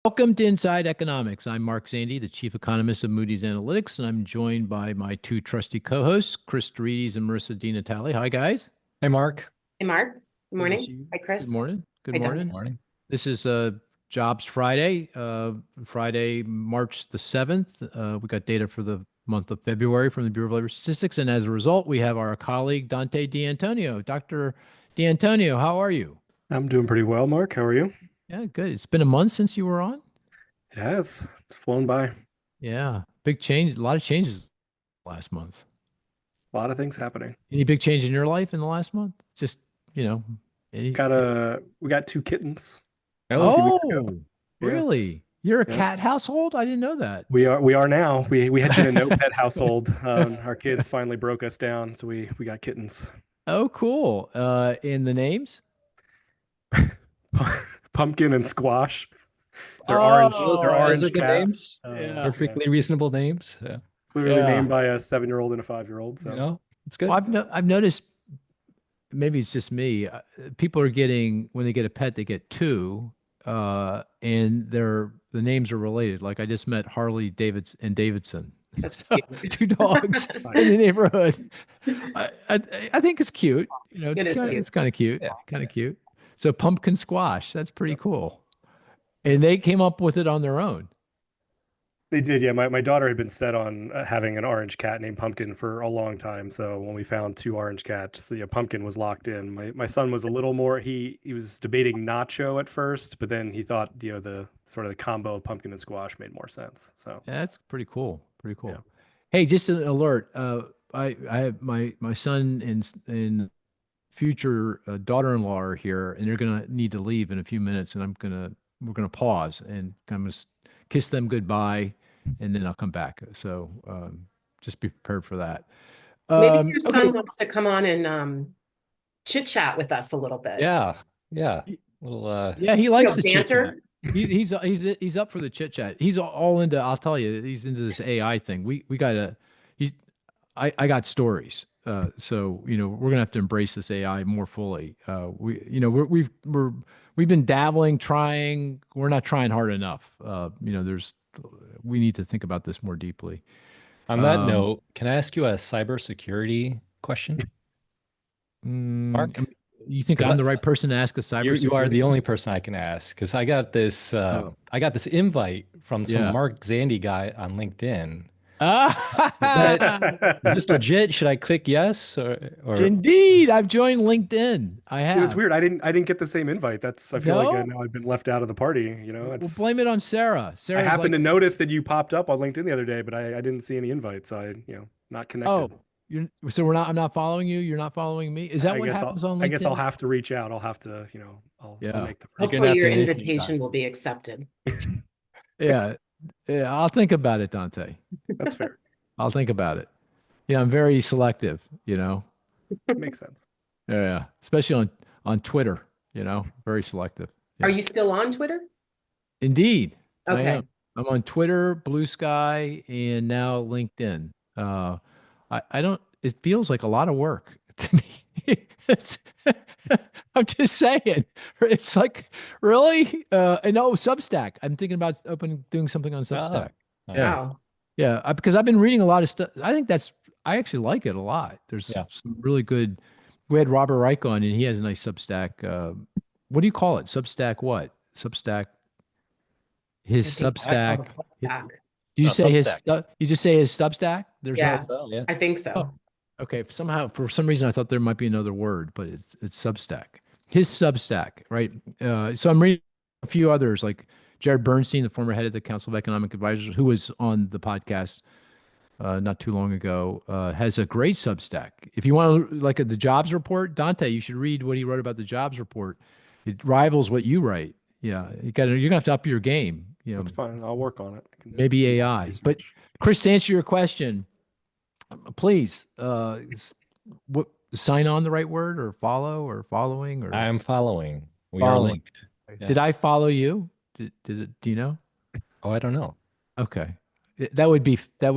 Welcome to Inside Economics. I'm Mark Zandi, the chief economist of Moody's Analytics, and I'm joined by my two trusty co-hosts, Chris Derides and Marissa DiNatale. Hi, guys. Hey, Mark. Hey, Mark. Good morning. Hi, Good Chris. morning. Good Hi, morning. Dante. Good morning. This is Jobs Friday, Friday, March the 7th. We got data for the month of February from the Bureau of Labor Statistics, and as a result, we have our colleague, Dante DeAntonio. Dr. DeAntonio, how are you? I'm doing pretty well, Mark. How are you? Yeah, good. It's been a month since you were on. It has. It's flown by. Yeah, big change, a lot of changes last month. A lot of things happening. Any big change in your life in the last month? Just, We got two kittens a few Oh, weeks ago. Yeah. really? You're a Yeah. cat household? I didn't know that. We are now. We had been a no pet household. Our kids finally broke us down, so we got kittens. Oh, cool. In the names? Pumpkin and squash. They're Oh, orange. those They're are orange good cats. names. Yeah. Perfectly reasonable names. Yeah. Clearly Yeah. named by a 7-year-old and a 5-year-old. So You know, it's good. Well, I've noticed, maybe it's just me, people are getting, when they get a pet, they get two, and the names are related. Like I just met Harley Davidson. That's So, cute. two dogs in the neighborhood. I think it's cute. It is cute. It's kind of cute. Yeah. Kind of cute. So pumpkin squash, that's pretty cool. And they came up with it on their own. they did. Yeah, my daughter had been set on having an orange cat named Pumpkin for a long time. So when we found two orange cats, the Pumpkin was locked in. My son was a little more. He was debating Nacho at first, but then he thought the sort of the combo of Pumpkin and squash made more sense. So Yeah, that's pretty cool. Pretty cool. Yeah. Hey, just an alert. I have my son and future daughter-in-law are here, and they're gonna need to leave in a few minutes, and we're gonna pause and kind of kiss them goodbye, and then I'll come back. So just be prepared for that. Maybe your okay. son wants to come on and chit chat with us a little bit. Yeah. Little, Yeah, he likes the chit chat. banter. He's up for the chit chat. He's all into. I'll tell you, he's into this AI thing. I got stories. So we're gonna have to embrace this AI more fully. We've been dabbling, trying. We're not trying hard enough. We need to think about this more deeply. on that note, can I ask you a cybersecurity question? Mark? You think 'Cause I'm the right person to ask a cybersecurity? You are the only person I can ask because I got this invite from some Yeah. Mark Zandi guy on LinkedIn. Ah, Is this legit? Should I click yes or indeed, I've joined LinkedIn. I have. it was weird. I didn't get the same invite. I feel No? like now I've been left out of the party. We'll blame it on Sarah. I Sarah's happened like, to notice that you popped up on LinkedIn the other day, but I didn't see any invites. So not connected. oh, so I'm not following you. You're not following me. Is that what happens on LinkedIn? I guess I'll have to reach out. I'll have to, I'll Yeah. make the first. You're gonna Hopefully have your to initiate invitation that. will be accepted. Yeah. I'll think about it, Dante. That's fair. I'll think about it. Yeah, I'm very selective, Makes sense. Yeah, especially on Twitter, very selective. Yeah. Are you still on Twitter? Indeed. I Okay. am. I'm on Twitter, Blue Sky, and now LinkedIn. I don't, it feels like a lot of work to me. I'm just saying, it's like, really? And Substack. I'm thinking about doing something on Substack. Oh, Yeah. Wow. Yeah, because I've been reading a lot of stuff. I actually like it a lot. There's some really good. We had Robert Reich on, and he has a nice Substack. What do you call it? Substack what? Substack. His Substack. Back. You say his Substack. stuff. You just say his Substack. There's Yeah. So, yeah. I think so. Oh. Okay. For some reason, I thought there might be another word, but it's Substack. His Substack, right? So I'm reading a few others like Jared Bernstein, the former head of the Council of Economic Advisors, who was on the podcast not too long ago, has a great Substack. If you want to, like the jobs report, Dante, you should read what he wrote about the jobs report. It rivals what you write. Yeah, you're gonna have to up your game. That's fine. I'll work on it. Maybe AI. But Chris, to answer your question, please, sign on the right word or follow or following or I am following. We are Following. linked. Yeah. Did I follow you? Do you know? Oh, I don't know. Okay. That would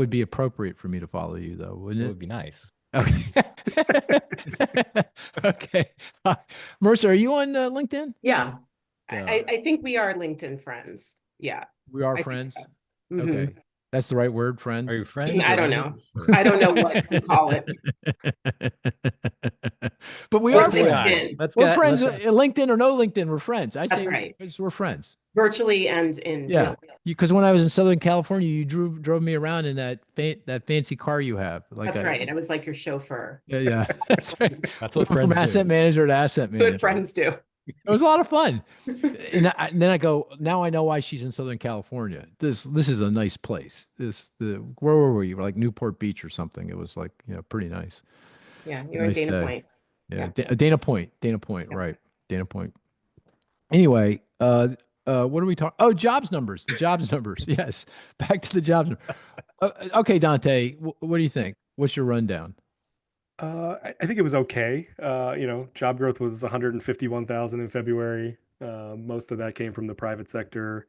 be appropriate for me to follow you though, wouldn't It it? would be nice. Okay. Okay. Marissa, are you on LinkedIn? Yeah. Yeah. I think we are LinkedIn friends. Yeah. We are I think friends. so. Mhm. Okay. That's the right word, friends. Are you friends? I or don't know. enemies, or- I don't know what to call it. But we Or are Let's go friends. LinkedIn. We're friends. let's- LinkedIn or no LinkedIn, we're friends. I'd That's say right. we're friends. Virtually and in Yeah. real. Because when I was in Southern California, you drove me around in that fancy car you have. Like That's right. I was like your chauffeur. Yeah, that's right. That's We what went from friends asset do. manager to asset manager. Good friends do. It was a lot of fun. And then I go, now I know why she's in Southern California. This is a nice place. Where were we? We're like Newport Beach or something. It was like, pretty nice. Yeah, you're in Nice Dana day. Point. Yeah, Yeah. Dana Point, Yeah. right? Dana Point. Anyway, what are we talking? Oh, jobs numbers. The jobs numbers. Yes, back to the jobs. Okay, Dante, what do you think? What's your rundown? I think it was okay. Job growth was 151,000 in February. Most of that came from the private sector.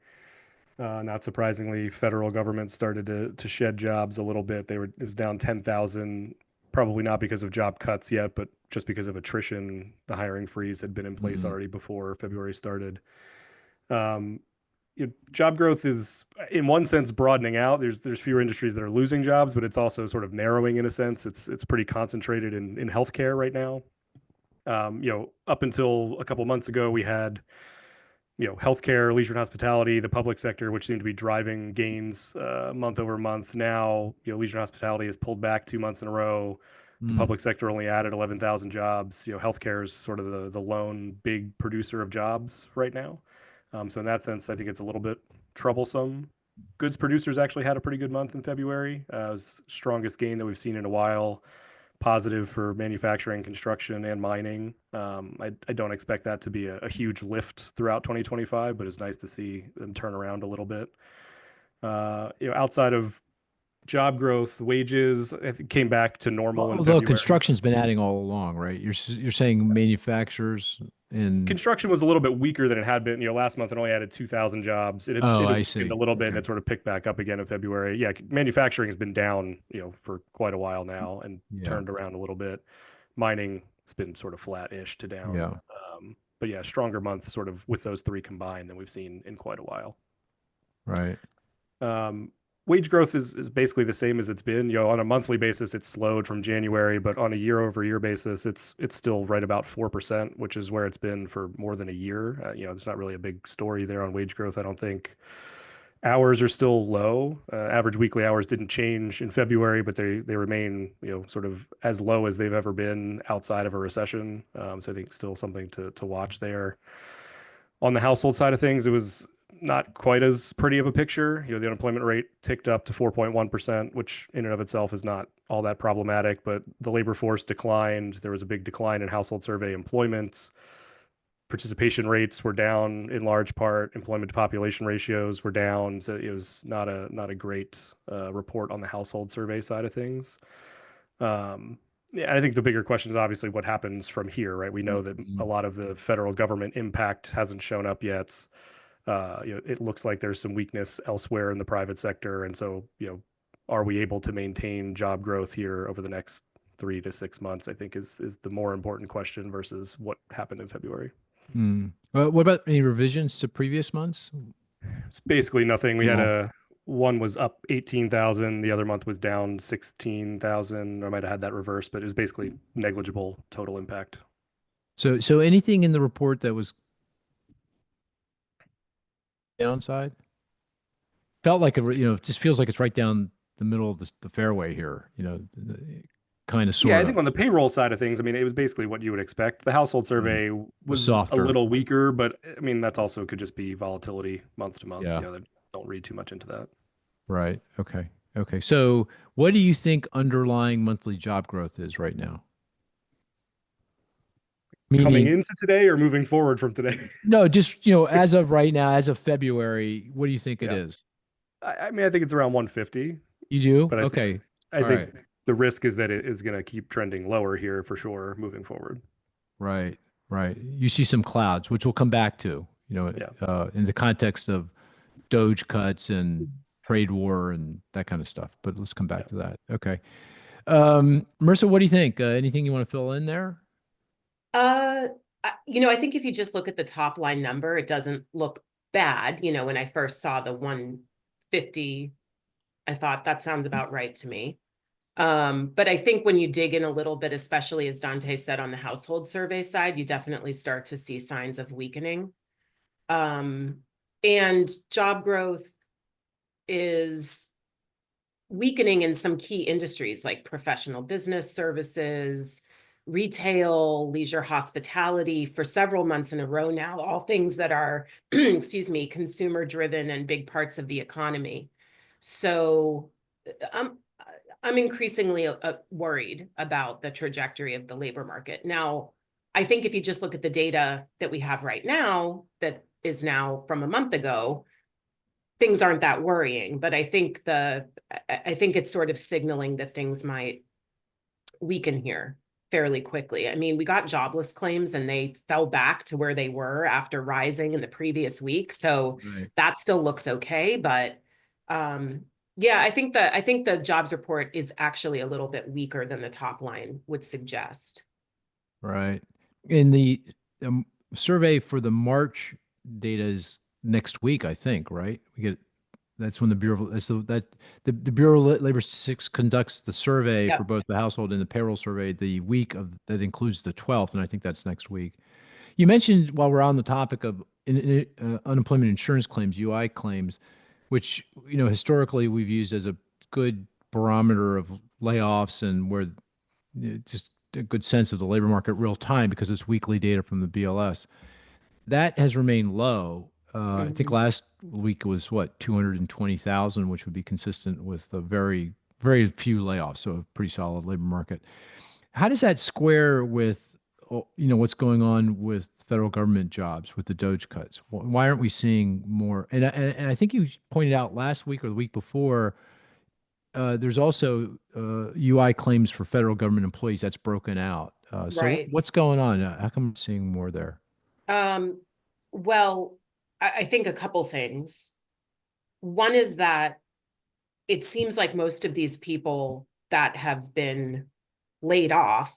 Not surprisingly, federal government started to shed jobs a little bit. It was down 10,000, probably not because of job cuts yet, but just because of attrition. The hiring freeze had been in place already before February started. Job growth is, in one sense, broadening out. There's fewer industries that are losing jobs, but it's also sort of narrowing in a sense. It's pretty concentrated in healthcare right now. Up until a couple months ago, we had healthcare, leisure and hospitality, the public sector, which seemed to be driving gains month over month. Now, leisure and hospitality has pulled back 2 months in a row. The public sector only added 11,000 jobs. Healthcare is sort of the lone big producer of jobs right now. So in that sense, I think it's a little bit troublesome. Goods producers actually had a pretty good month in February. It was strongest gain that we've seen in a while. Positive for manufacturing, construction, and mining. I don't expect that to be a huge lift throughout 2025, but it's nice to see them turn around a little bit. Outside of job growth, wages, I think, came back to normal in Although February. construction's been adding all along, right? You're saying manufacturers and Construction was a little bit weaker than it had been. Last month it only added 2,000 jobs. It had I weakened see. a little bit, and Okay. it sort of picked back up again in February. Yeah, manufacturing has been down, for quite a while now, and turned around a little bit. Mining has been sort of flat-ish to down. Yeah. But yeah, stronger month sort of with those three combined than we've seen in quite a while. Right. Wage growth is basically the same as it's been. On a monthly basis, it's slowed from January, but on a year-over-year basis, it's still right about 4%, which is where it's been for more than a year. There's not really a big story there on wage growth, I don't think. Hours are still low. Average weekly hours didn't change in February, but they remain, sort of as low as they've ever been outside of a recession. So I think still something to watch there. On the household side of things, it was not quite as pretty of a picture. The unemployment rate ticked up to 4.1%, which in and of itself is not all that problematic, but the labor force declined. There was a big decline in household survey employment. Participation rates were down in large part. Employment to population ratios were down. So it was not a great report on the household survey side of things. I think the bigger question is obviously what happens from here, right? We know that a lot of the federal government impact hasn't shown up yet. It looks like there's some weakness elsewhere in the private sector. And so, are we able to maintain job growth here over the next 3 to 6 months, I think is the more important question versus what happened in February. What about any revisions to previous months? It's basically nothing. We had No. one was up 18,000. The other month was down 16,000. I might have had that reversed, but it was basically negligible total impact. So anything in the report that was downside? Felt like it just feels like it's right down the middle of the fairway here, kind of sort Yeah, of. I think on the payroll side of things, it was basically what you would expect. The household survey was softer. a little weaker, but that's also could just be volatility month to month. Yeah. Don't read too much into that. Right. Okay. So what do you think underlying monthly job growth is right now? Coming Meaning, into today or moving forward from today? no, just, as of right now, as of February, what do you think it is? I think it's around 150. You do? But Okay. I think the risk is that it is going to keep trending lower here for sure moving forward. Right. You see some clouds, which we'll come back to, in the context of DOGE cuts and trade war and that kind of stuff. But let's come back to that. Okay. Marissa, what do you think? Anything you want to fill in there? I think if you just look at the top line number, it doesn't look bad. You know, when I first saw the 150, I thought that sounds about right to me. But I think when you dig in a little bit, especially as Dante said on the household survey side, you definitely start to see signs of weakening. And job growth is weakening in some key industries like professional business services, retail, leisure, hospitality for several months in a row now, all things that are, excuse me, consumer driven and big parts of the economy. So I'm increasingly worried about the trajectory of the labor market. Now, I think if you just look at the data that we have right now, that is now from a month ago, things aren't that worrying. But I think it's sort of signaling that things might weaken here fairly quickly. I mean, we got jobless claims and they fell back to where they were after rising in the previous week. So that still looks okay, but yeah, I think the jobs report is actually a little bit weaker than the top line would suggest. Right. In the survey for the March data is next week, I think, right? That's when the Bureau the Bureau of Labor Statistics conducts the survey for both the household and the payroll survey the week of that includes the 12th, and I think that's next week. You mentioned, while we're on the topic of unemployment insurance claims, UI claims, which, you know, historically we've used as a good barometer of layoffs and where just a good sense of the labor market real time because it's weekly data from the BLS. That has remained low. I think last week was 220,000, which would be consistent with a very, very few layoffs. So a pretty solid labor market. How does that square with, you know, what's going on with federal government jobs with the DOGE cuts? Why aren't we seeing more? And I think you pointed out last week or the week before, there's also UI claims for federal government employees that's broken out. So what's going on? How come I'm seeing more there? Well, I think a couple things. One is that it seems like most of these people that have been laid off,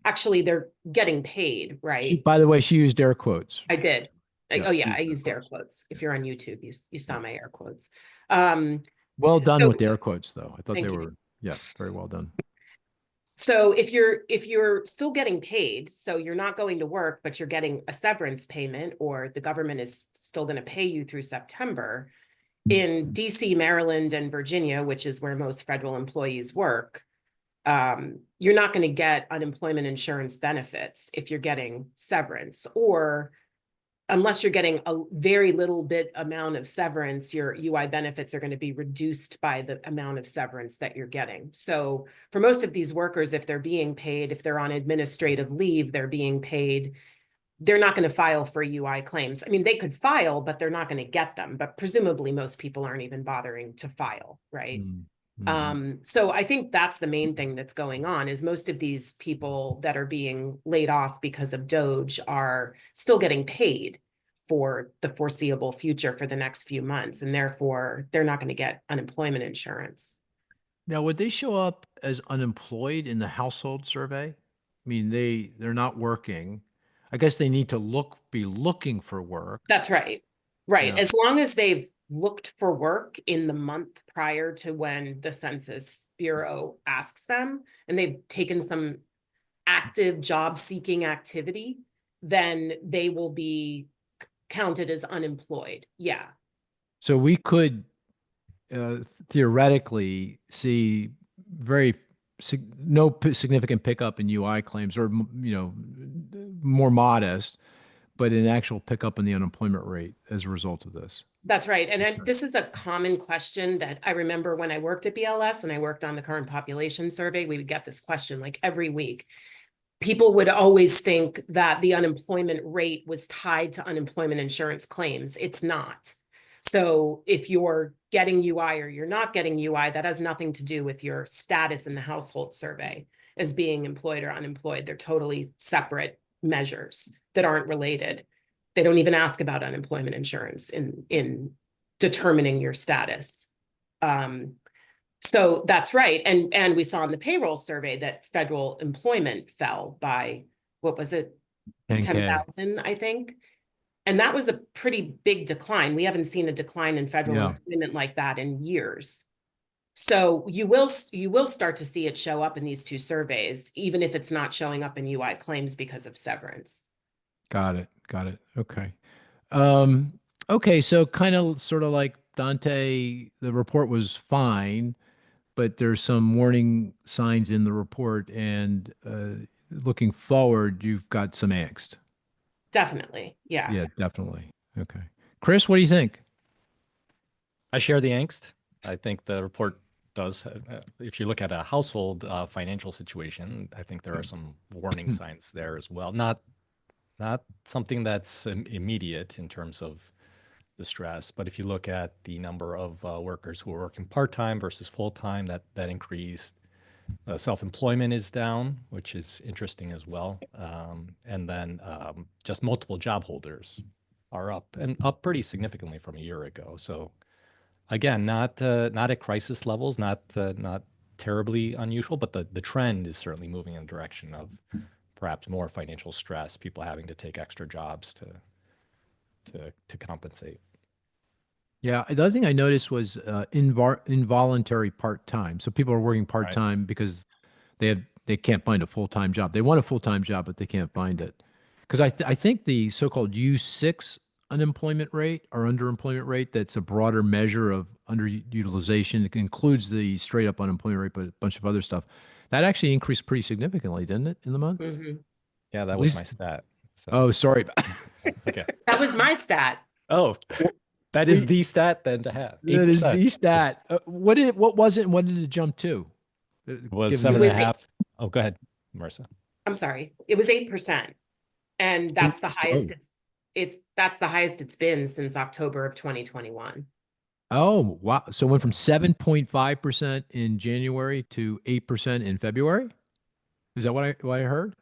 actually they're getting paid, right? By the way, she used air quotes. I did. Yeah, oh yeah, I used air quotes. If you're on YouTube, you saw my air quotes. Well done with the air quotes, though. I thought they were, yeah, very well done. So if you're still getting paid, so you're not going to work, but you're getting a severance payment, or the government is still going to pay you through September, in DC, Maryland, and Virginia, which is where most federal employees work, you're not going to get unemployment insurance benefits if you're getting severance, or unless you're getting a very little bit amount of severance, your UI benefits are going to be reduced by the amount of severance that you're getting. So for most of these workers, if they're being paid, if they're on administrative leave, they're being paid, they're not going to file for UI claims. I mean, they could file, but they're not going to get them. But presumably most people aren't even bothering to file, right? So I think that's the main thing that's going on, is most of these people that are being laid off because of DOGE are still getting paid for the foreseeable future for the next few months, and therefore they're not going to get unemployment insurance. Now, would they show up as unemployed in the household survey? I mean, they're not working. I guess they need to be looking for work. That's right. Right. Yeah. As long as they've looked for work in the month prior to when the Census Bureau asks them, and they've taken some active job seeking activity, then they will be counted as unemployed. Yeah. So we could theoretically see no significant pickup in UI claims, or, you know, more modest, but an actual pickup in the unemployment rate as a result of this. That's right. And this is a common question that I remember when I worked at BLS and I worked on the current population survey. We would get this question like every week. People would always think that the unemployment rate was tied to unemployment insurance claims. It's not. So if you're getting UI or you're not getting UI, that has nothing to do with your status in the household survey as being employed or unemployed. They're totally separate measures that aren't related. They don't even ask about unemployment insurance in determining your status. So that's right. And we saw in the payroll survey that federal employment fell by, what was it? 10,000, I think. And that was a pretty big decline. We haven't seen a decline in federal Yeah. employment like that in years. So you will start to see it show up in these two surveys, even if it's not showing up in UI claims because of severance. Got it. Got it. Okay. Okay. So kind of sort of like Dante, the report was fine, but there's some warning signs in the report, and looking forward, you've got some angst. Definitely. Yeah. Yeah, definitely. Okay. Cris, what do you think? I share the angst. I think the report does. If you look at a household financial situation, I think there are some warning signs there as well. Not something that's immediate in terms of the stress, but if you look at the number of workers who are working part-time versus full-time, that increased. Self-employment is down, which is interesting as well. And then just multiple job holders are up, and up pretty significantly from a year ago. So again, not at crisis levels, not terribly unusual, but the trend is certainly moving in the direction of perhaps more financial stress, people having to take extra jobs to compensate. Yeah, the other thing I noticed was involuntary part-time. So people are working part-time because they can't find a full-time job. They want a full-time job, but they can't find it. Because I think the so-called U6 unemployment rate or underemployment rate, that's a broader measure of underutilization. It includes the straight up unemployment rate, but a bunch of other stuff. That actually increased pretty significantly, didn't it, in the month? Mm-hmm. Yeah, that At was least- my stat. So Oh, sorry. it's okay. That was my stat. Oh, that is the stat then to have. That is 8%. the stat. What was it and what did it jump to? Was Given the- 7.5. Oh, go ahead, Marissa. I'm sorry. It was 8%. And that's the highest that's the highest it's been since October of 2021. Oh, wow. So it went from 7.5% in January to 8% in February? Is that what I heard,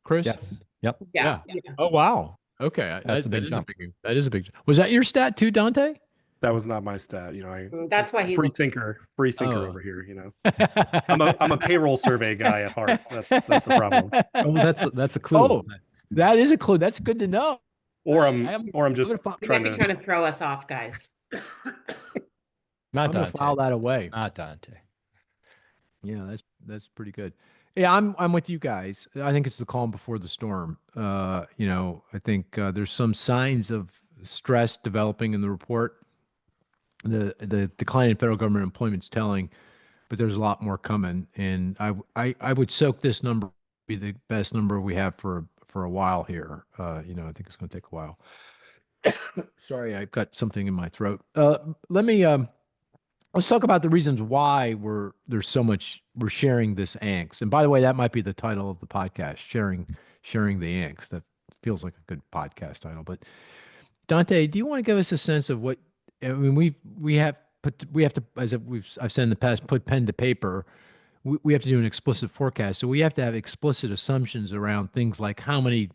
Cris? Yes. Yep. Yeah. Oh, wow. Okay. That's a big that is jump. that is a big. Was that your stat too, Dante? That was not my stat. You know, That's why he free looks thinker Oh. over here. You know, I'm a payroll survey guy at heart. That's the problem. Oh, that's a clue. Oh, that is a clue. That's good to know. Or I'm just gonna He might trying be to. trying to throw us off, guys. Not I'm gonna Dante. file that away. Not Dante. Yeah, that's pretty good. Yeah, I'm with you guys. I think it's the calm before the storm. You know, I think there's some signs of stress developing in the report. The decline in federal government employment is telling, but there's a lot more coming. And I would soak this number be the best number we have for a while here. You know, I think it's going to take a while. Sorry, I've got something in my throat. Let me let's talk about the reasons why we're sharing this angst. And by the way, that might be the title of the podcast, sharing the angst. That feels like a good podcast title. But Dante, do you want to give us a sense of what I mean? We have to, as I've said in the past, put pen to paper. We have to do an explicit forecast. So we have to have explicit assumptions around things like how many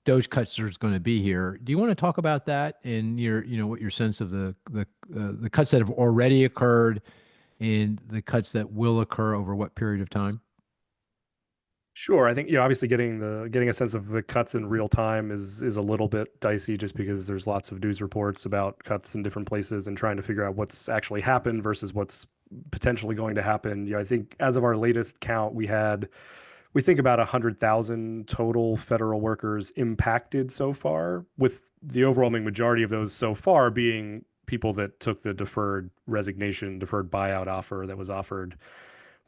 DOGE cuts there's going to be here. Do you want to talk about that and what your sense of the cuts that have already occurred and the cuts that will occur over what period of time? Sure. I think, obviously getting a sense of the cuts in real time is a little bit dicey just because there's lots of news reports about cuts in different places and trying to figure out what's actually happened versus what's potentially going to happen. I think as of our latest count, we think about 100,000 total federal workers impacted so far, with the overwhelming majority of those so far being people that took the deferred buyout offer that was offered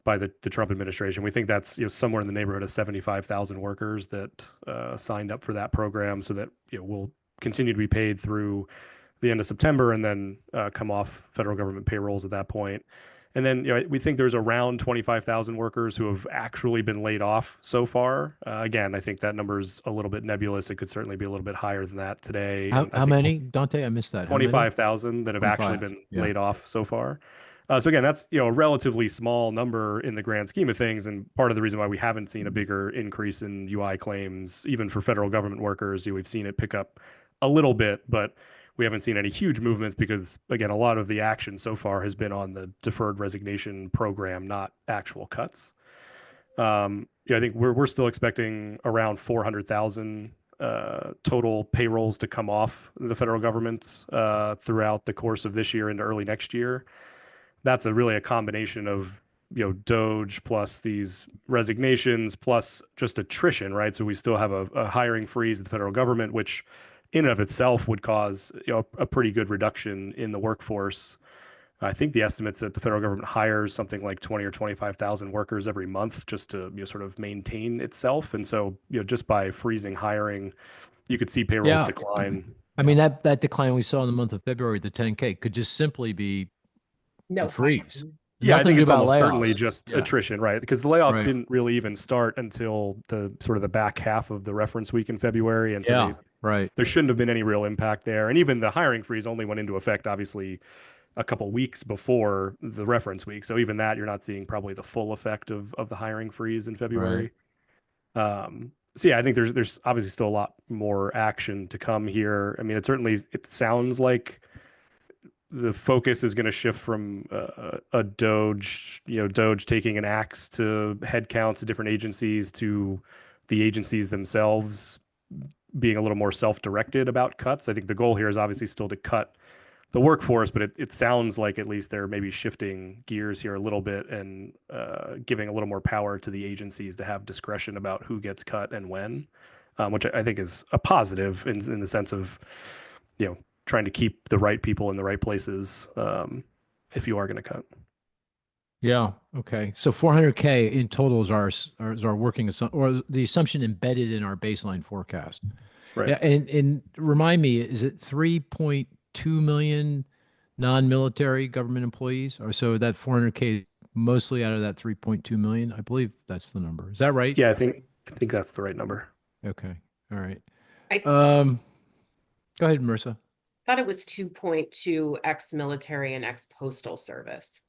by the Trump administration. We think that's somewhere in the neighborhood of 75,000 workers that signed up for that program, so that will continue to be paid through the end of September and then come off federal government payrolls at that point. And then we think there's around 25,000 workers who have actually been laid off so far. Again, I think that number's a little bit nebulous. It could certainly be a little bit higher than that today. How many, Dante? I missed that. 25,000 that have actually been laid off so far. So again, that's a relatively small number in the grand scheme of things, and part of the reason why we haven't seen a bigger increase in UI claims, even for federal government workers. We've seen it pick up a little bit, but we haven't seen any huge movements because, again, a lot of the action so far has been on the deferred resignation program, not actual cuts. I think we're still expecting around 400,000 total payrolls to come off the federal government throughout the course of this year into early next year. That's really a combination of DOGE plus these resignations plus just attrition, right? So we still have a hiring freeze at the federal government, which in and of itself would cause a pretty good reduction in the workforce. I think the estimates that the federal government hires something like 20 or 25,000 workers every month just to sort of maintain itself. And so just by freezing hiring, you could see payrolls decline. I mean, that decline we saw in the month of February, the 10K, could just simply be No the freeze. Yeah, I think it's almost layoffs. certainly just attrition, right? Because the layoffs Right. didn't really even start until the sort of the back half of the reference week in February. And so there shouldn't have been any real impact there. And even the hiring freeze only went into effect, obviously, a couple weeks before the reference week. So even that, you're not seeing probably the full effect of the hiring freeze in February. So yeah, I think there's obviously still a lot more action to come here. I mean, it sounds like the focus is going to shift from a DOGE, DOGE taking an axe to headcounts of different agencies to the agencies themselves being a little more self-directed about cuts. I think the goal here is obviously still to cut the workforce, but it sounds like at least they're maybe shifting gears here a little bit and giving a little more power to the agencies to have discretion about who gets cut and when, which I think is a positive in the sense of, trying to keep the right people in the right places if you are going to cut. Yeah. Okay. So 400K in total is our working assumption, or the assumption embedded in our baseline forecast. Right. Yeah. And remind me, is it 3.2 million non-military government employees? Or so that 400K mostly out of that 3.2 million? I believe that's the number. Is that right? Yeah, I think that's the right number. Okay. All right. I Go ahead, Marissa. thought it was 2.2 ex-military and ex-postal service.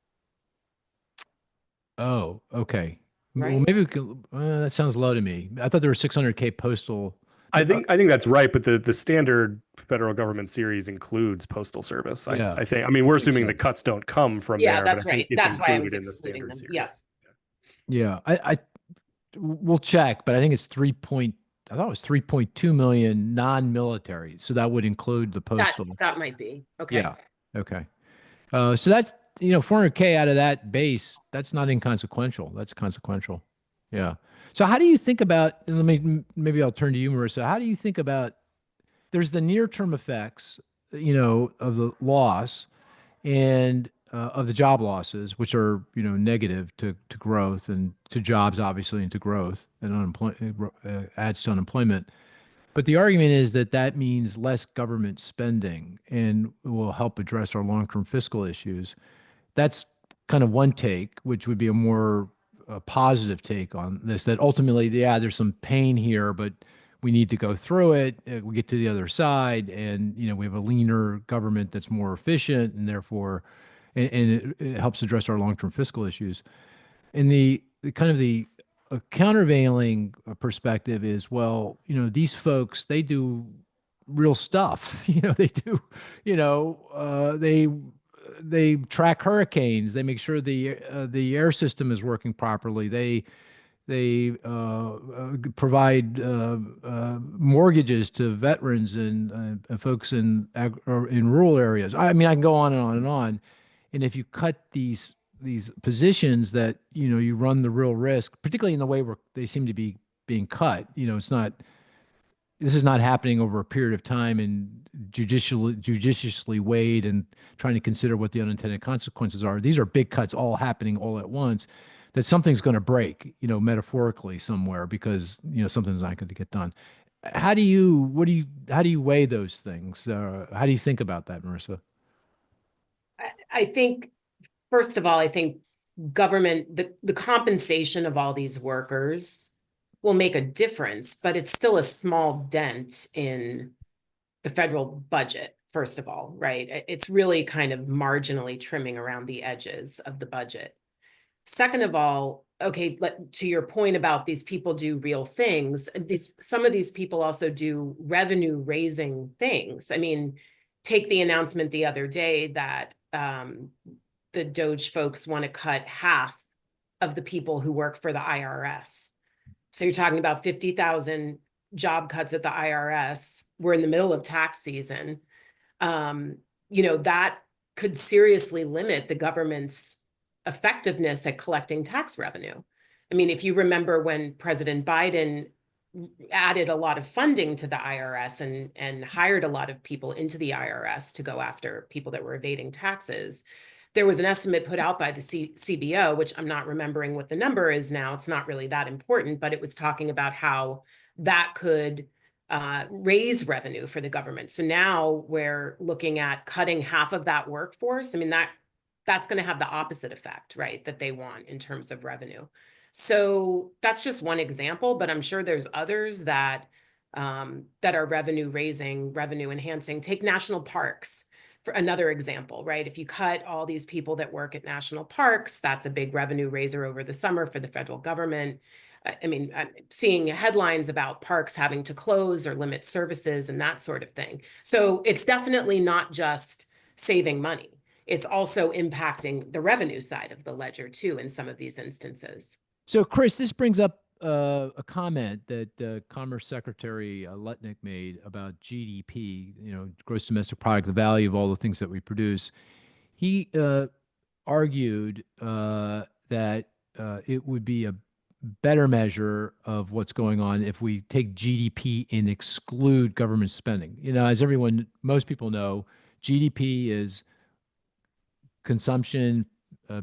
Oh, okay. Right. Well, maybe we could, that sounds low to me. I thought there were 600K postal. I think that's right, but the standard federal government series includes postal service. I think. I mean, we're assuming the cuts don't come from there. That's but I think right. it's That's why I was included in the excluding standard them. series. Yeah. We'll check, but I think it's I thought it was 3.2 million non-military. So that would include the postal. That might be. Okay. Yeah. Okay. So that's, 400K out of that base, that's not inconsequential. That's consequential. Yeah. So how do you think about, and maybe I'll turn to you, Marissa. How do you think about, there's the near-term effects, of the loss and of the job losses, which are, negative to growth and to jobs, obviously, and to growth, and unemployment adds to unemployment. But the argument is that means less government spending and will help address our long-term fiscal issues. That's kind of one take, which would be a more positive take on this, that ultimately, there's some pain here, but we need to go through it. We get to the other side, and we have a leaner government that's more efficient, and therefore, and it helps address our long-term fiscal issues. And the kind of the countervailing perspective is, well, these folks, they do real stuff. They do, they track hurricanes. They make sure the air system is working properly. They provide mortgages to veterans and folks in rural areas. I mean, I can go on and on and on. And if you cut these positions, that you run the real risk, particularly in the way they seem to be being cut. This is not happening over a period of time and judiciously weighed and trying to consider what the unintended consequences are. These are big cuts all happening all at once. That something's going to break, metaphorically somewhere, because something's not going to get done. How do you weigh those things? How do you think about that, Marissa? I think, first of all, I think government, the compensation of all these workers will make a difference, but it's still a small dent in the federal budget, first of all, right? It's really kind of marginally trimming around the edges of the budget. Second of all, okay, to your point about these people do real things, some of these people also do revenue raising things. I mean, take the announcement the other day that the DOGE folks want to cut half of the people who work for the IRS. So you're talking about 50,000 job cuts at the IRS, we're in the middle of tax season, that could seriously limit the government's effectiveness at collecting tax revenue. I mean, if you remember when President Biden added a lot of funding to the IRS and hired a lot of people into the IRS to go after people that were evading taxes, there was an estimate put out by the CBO, which I'm not remembering what the number is now. It's not really that important, but it was talking about how that could raise revenue for the government. So now we're looking at cutting half of that workforce. I mean, that's going to have the opposite effect, right, that they want in terms of revenue. So that's just one example, but I'm sure there's others that are revenue raising, revenue enhancing. Take national parks for another example, right? If you cut all these people that work at national parks, that's a big revenue raiser over the summer for the federal government. I mean, I'm seeing headlines about parks having to close or limit services and that sort of thing. So it's definitely not just saving money. It's also impacting the revenue side of the ledger too in some of these instances. So, Cris, this brings up a comment that Commerce Secretary Lutnick made about GDP, gross domestic product, the value of all the things that we produce. He argued that it would be a better measure of what's going on if we take GDP and exclude government spending. As most people know, GDP is consumption,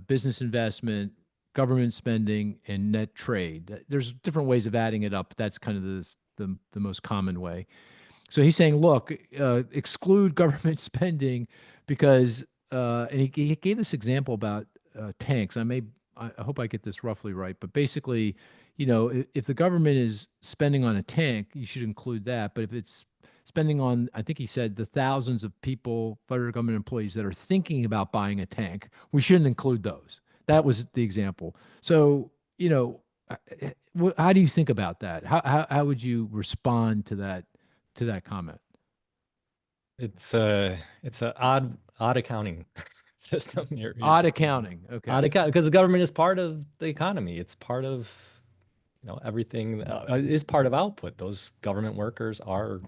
business investment, government spending, and net trade. There's different ways of adding it up, but that's kind of the most common way. So he's saying, look, exclude government spending because, and he gave this example about tanks. I hope I get this roughly right, but basically, if the government is spending on a tank, you should include that. But if it's spending on, I think he said, the thousands of people, federal government employees that are thinking about buying a tank, we shouldn't include those. That was the example. So, how do you think about that? How would you respond to that comment? It's a odd accounting system here. Odd accounting. Okay. Odd accounting, because the government is part of the economy. It's part of, everything is part of output. Those government workers are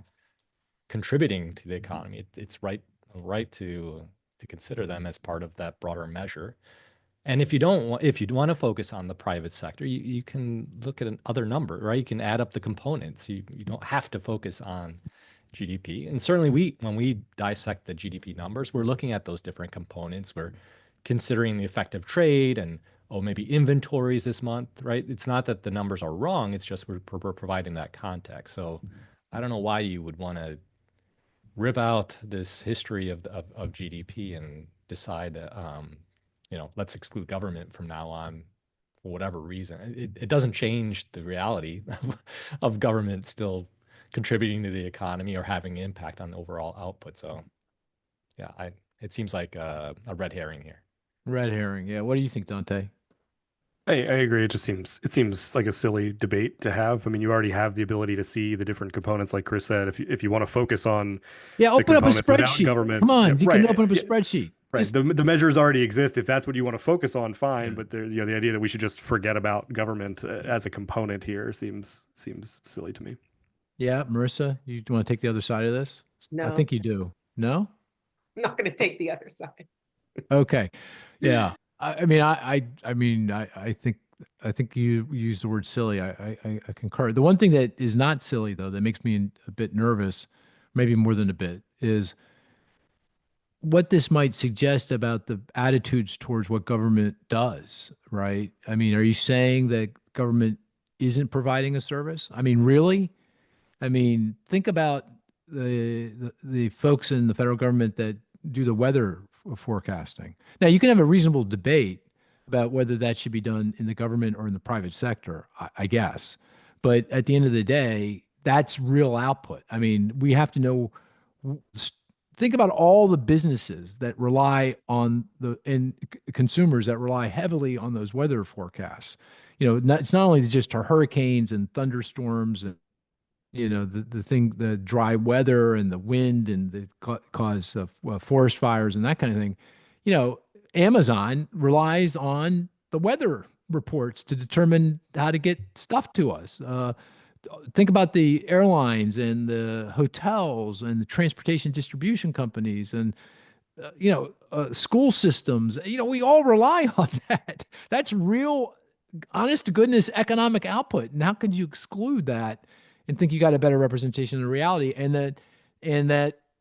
contributing to the economy. It's right to consider them as part of that broader measure. And if you want to focus on the private sector, you can look at other number, right? You can add up the components. You don't have to focus on GDP. And certainly when we dissect the GDP numbers, we're looking at those different components. We're considering the effect of trade and, maybe inventories this month, right? It's not that the numbers are wrong. It's just we're providing that context. So I don't know why you would want to rip out this history of GDP and decide that, let's exclude government from now on for whatever reason. It doesn't change the reality of government still contributing to the economy or having an impact on the overall output. So yeah, it seems like a red herring here. Red herring. Yeah. What do you think, Dante? I agree. It seems like a silly debate to have. I mean, you already have the ability to see the different components, like Cris said. If you want to focus on open up a spreadsheet. Government, come on, you right, can open up a spreadsheet. Right. The measures already exist. If that's what you want to focus on, fine. But the idea that we should just forget about government as a component here seems silly to me. Yeah, Marissa, you want to take the other side of this? No. I think you do. No? I'm not going to take the other side. Okay. Yeah. I think you used the word silly. I concur. The one thing that is not silly, though, that makes me a bit nervous, maybe more than a bit, is what this might suggest about the attitudes towards what government does, right? I mean, are you saying that government isn't providing a service? I mean, really? I mean, think about the folks in the federal government that do the weather forecasting. Now, you can have a reasonable debate about whether that should be done in the government or in the private sector, I guess. But at the end of the day, that's real output. I mean, we have to know, think about all the businesses that rely on and consumers that rely heavily on those weather forecasts. It's not only just hurricanes and thunderstorms and the dry weather and the wind and the cause of forest fires and that kind of thing. Amazon relies on the weather reports to determine how to get stuff to us. think about the airlines and the hotels and the transportation distribution companies and school systems. We all rely on that. That's real, honest to goodness economic output. And how could you exclude that and think you got a better representation of reality? And that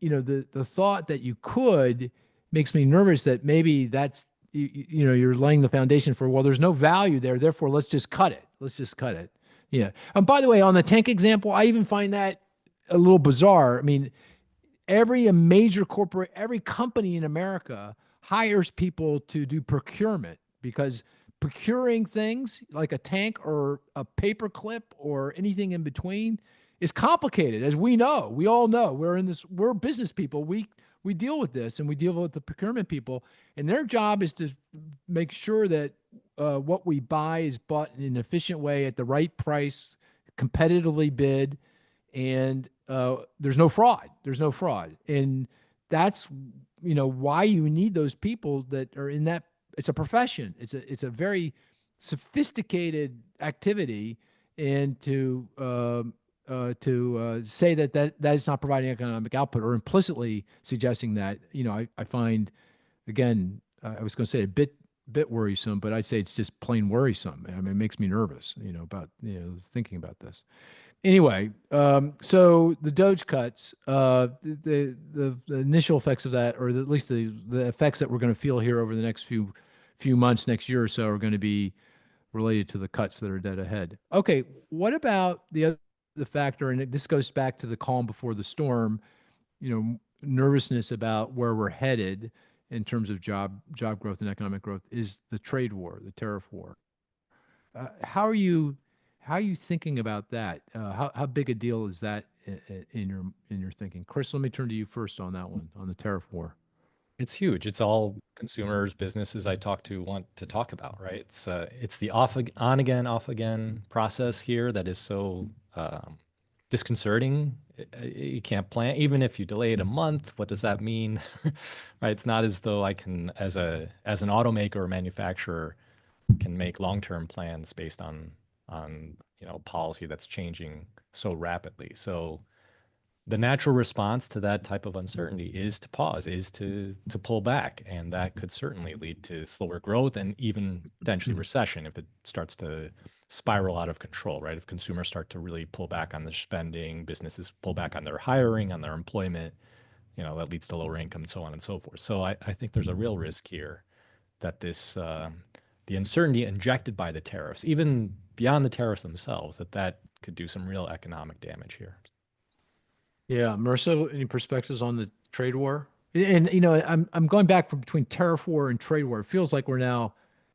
the thought that you could makes me nervous that maybe that's you're laying the foundation for, well, there's no value there, therefore let's just cut it. Let's just cut it. Yeah. And by the way, on the tank example, I even find that a little bizarre. I mean, every major corporate, every company in America hires people to do procurement, because procuring things like a tank or a paper clip or anything in between is complicated. As we know, we all know, we're business people. We deal with this, and we deal with the procurement people, and their job is to make sure that what we buy is bought in an efficient way at the right price, competitively bid, and there's no fraud. There's no fraud. And that's, why you need those people that are in that. It's a profession. It's a very sophisticated activity. And to say that is not providing economic output, or implicitly suggesting that, I find, again, I was going to say a bit worrisome, but I'd say it's just plain worrisome. I mean, it makes me nervous, about, thinking about this. Anyway, so the DOGE cuts, the initial effects of that, or at least the effects that we're going to feel here over the next few months, next year or so, are going to be related to the cuts that are dead ahead. Okay, what about the factor, and this goes back to the calm before the storm, nervousness about where we're headed in terms of job growth and economic growth, is the trade war, the tariff war. How are you thinking about that? How big a deal is that in your thinking? Cris, let me turn to you first on that one, on the tariff war. It's huge. It's all consumers, businesses I talk to want to talk about, right? It's the on again, off again process here that is so disconcerting. You can't plan, even if you delay it a month. What does that mean? Right? It's not as though I can, as an automaker or manufacturer, can make long-term plans based on policy that's changing so rapidly. So the natural response to that type of uncertainty is to pause, is to pull back, and that could certainly lead to slower growth and even potentially recession if it starts to spiral out of control, right? If consumers start to really pull back on their spending, businesses pull back on their hiring, on their employment, that leads to lower income and so on and so forth. So I think there's a real risk here that this the uncertainty injected by the tariffs, even beyond the tariffs themselves, that could do some real economic damage here. Yeah, Marissa, any perspectives on the trade war? And I'm going back from between tariff war and trade war. It feels like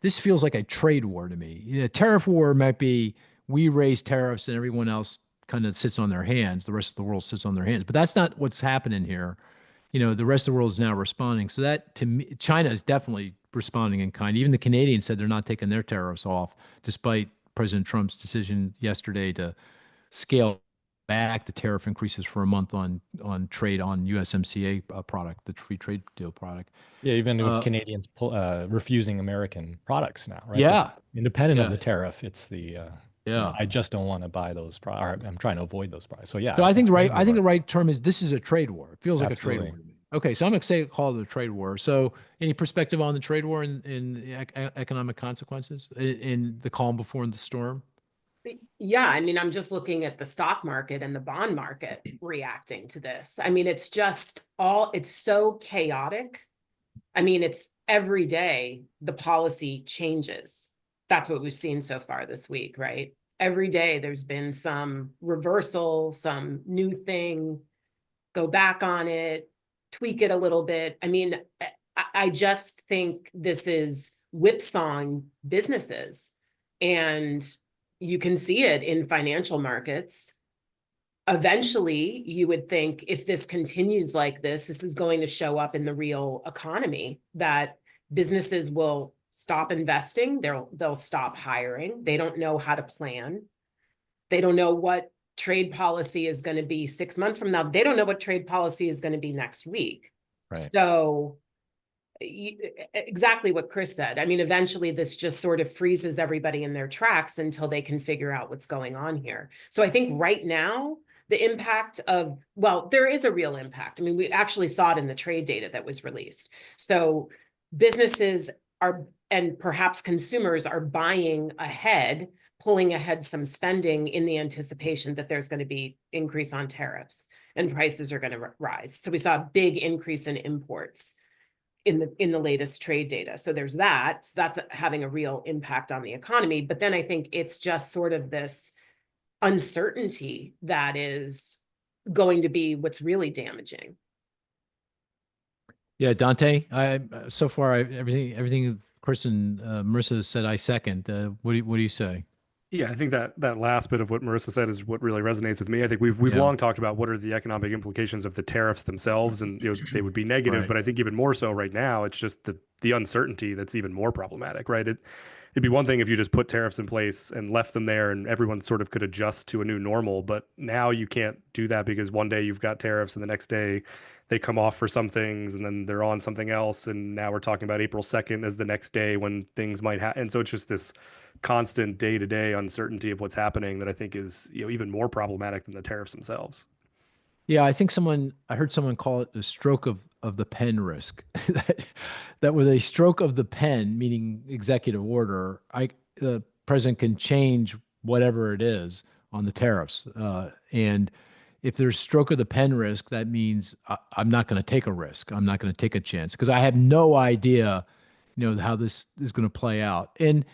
this feels like a trade war to me. Tariff war might be we raise tariffs and everyone else kind of sits on their hands. The rest of the world sits on their hands, but that's not what's happening here. The rest of the world is now responding. So that, to me, China is definitely responding in kind. Even the Canadians said they're not taking their tariffs off, despite President Trump's decision yesterday to scale back the tariff increases for a month on trade on USMCA product, the free trade deal product. Yeah, even with Canadians refusing American products now, right? Yeah. So independent of the tariff, it's the I just don't want to buy those products. I'm trying to avoid those products. So yeah. So I think the right term is this is a trade war. It feels like Absolutely. a trade war to me. Okay, so I'm going to call it a trade war. So any perspective on the trade war and economic consequences in the calm before the storm? Yeah, I mean, I'm just looking at the stock market and the bond market reacting to this. I mean, it's so chaotic. I mean, it's every day the policy changes. That's what we've seen so far this week, right? Every day there's been some reversal, some new thing, go back on it, tweak it a little bit. I mean, I just think this is whipsawing businesses, and you can see it in financial markets. Eventually, you would think if this continues like this is going to show up in the real economy, that businesses will stop investing, they'll stop hiring. They don't know how to plan. They don't know what trade policy is going to be 6 months from now. They don't know what trade policy is going to be next week. Right. So exactly what Cris said. I mean, eventually this just sort of freezes everybody in their tracks until they can figure out what's going on here. So I think right now, the impact of, well, there is a real impact. I mean, we actually saw it in the trade data that was released. So businesses are, and perhaps consumers are buying ahead, pulling ahead some spending in the anticipation that there's going to be increase on tariffs and prices are going to rise. So we saw a big increase in imports in the latest trade data. So there's that. That's having a real impact on the economy. But then I think it's just sort of this uncertainty that is going to be what's really damaging. Yeah, Dante, so far everything Cris and Marissa said, I second. What do you say? Yeah, I think that last bit of what Marissa said is what really resonates with me. I think we've long talked about what are the economic implications of the tariffs themselves, and they would be negative, Right. but I think even more so right now, it's just the uncertainty that's even more problematic, right? It'd be one thing if you just put tariffs in place and left them there and everyone sort of could adjust to a new normal, but now you can't do that because one day you've got tariffs and the next day they come off for some things and then they're on something else, and now we're talking about April 2nd as the next day when things might happen. And so it's just this constant day-to-day uncertainty of what's happening that I think is even more problematic than the tariffs themselves. Yeah, I think I heard someone call it the stroke of the pen risk. that with a stroke of the pen, meaning executive order, the president can change whatever it is on the tariffs. And if there's stroke of the pen risk, that means I'm not going to take a risk. I'm not going to take a chance because I have no idea, how this is going to play out. And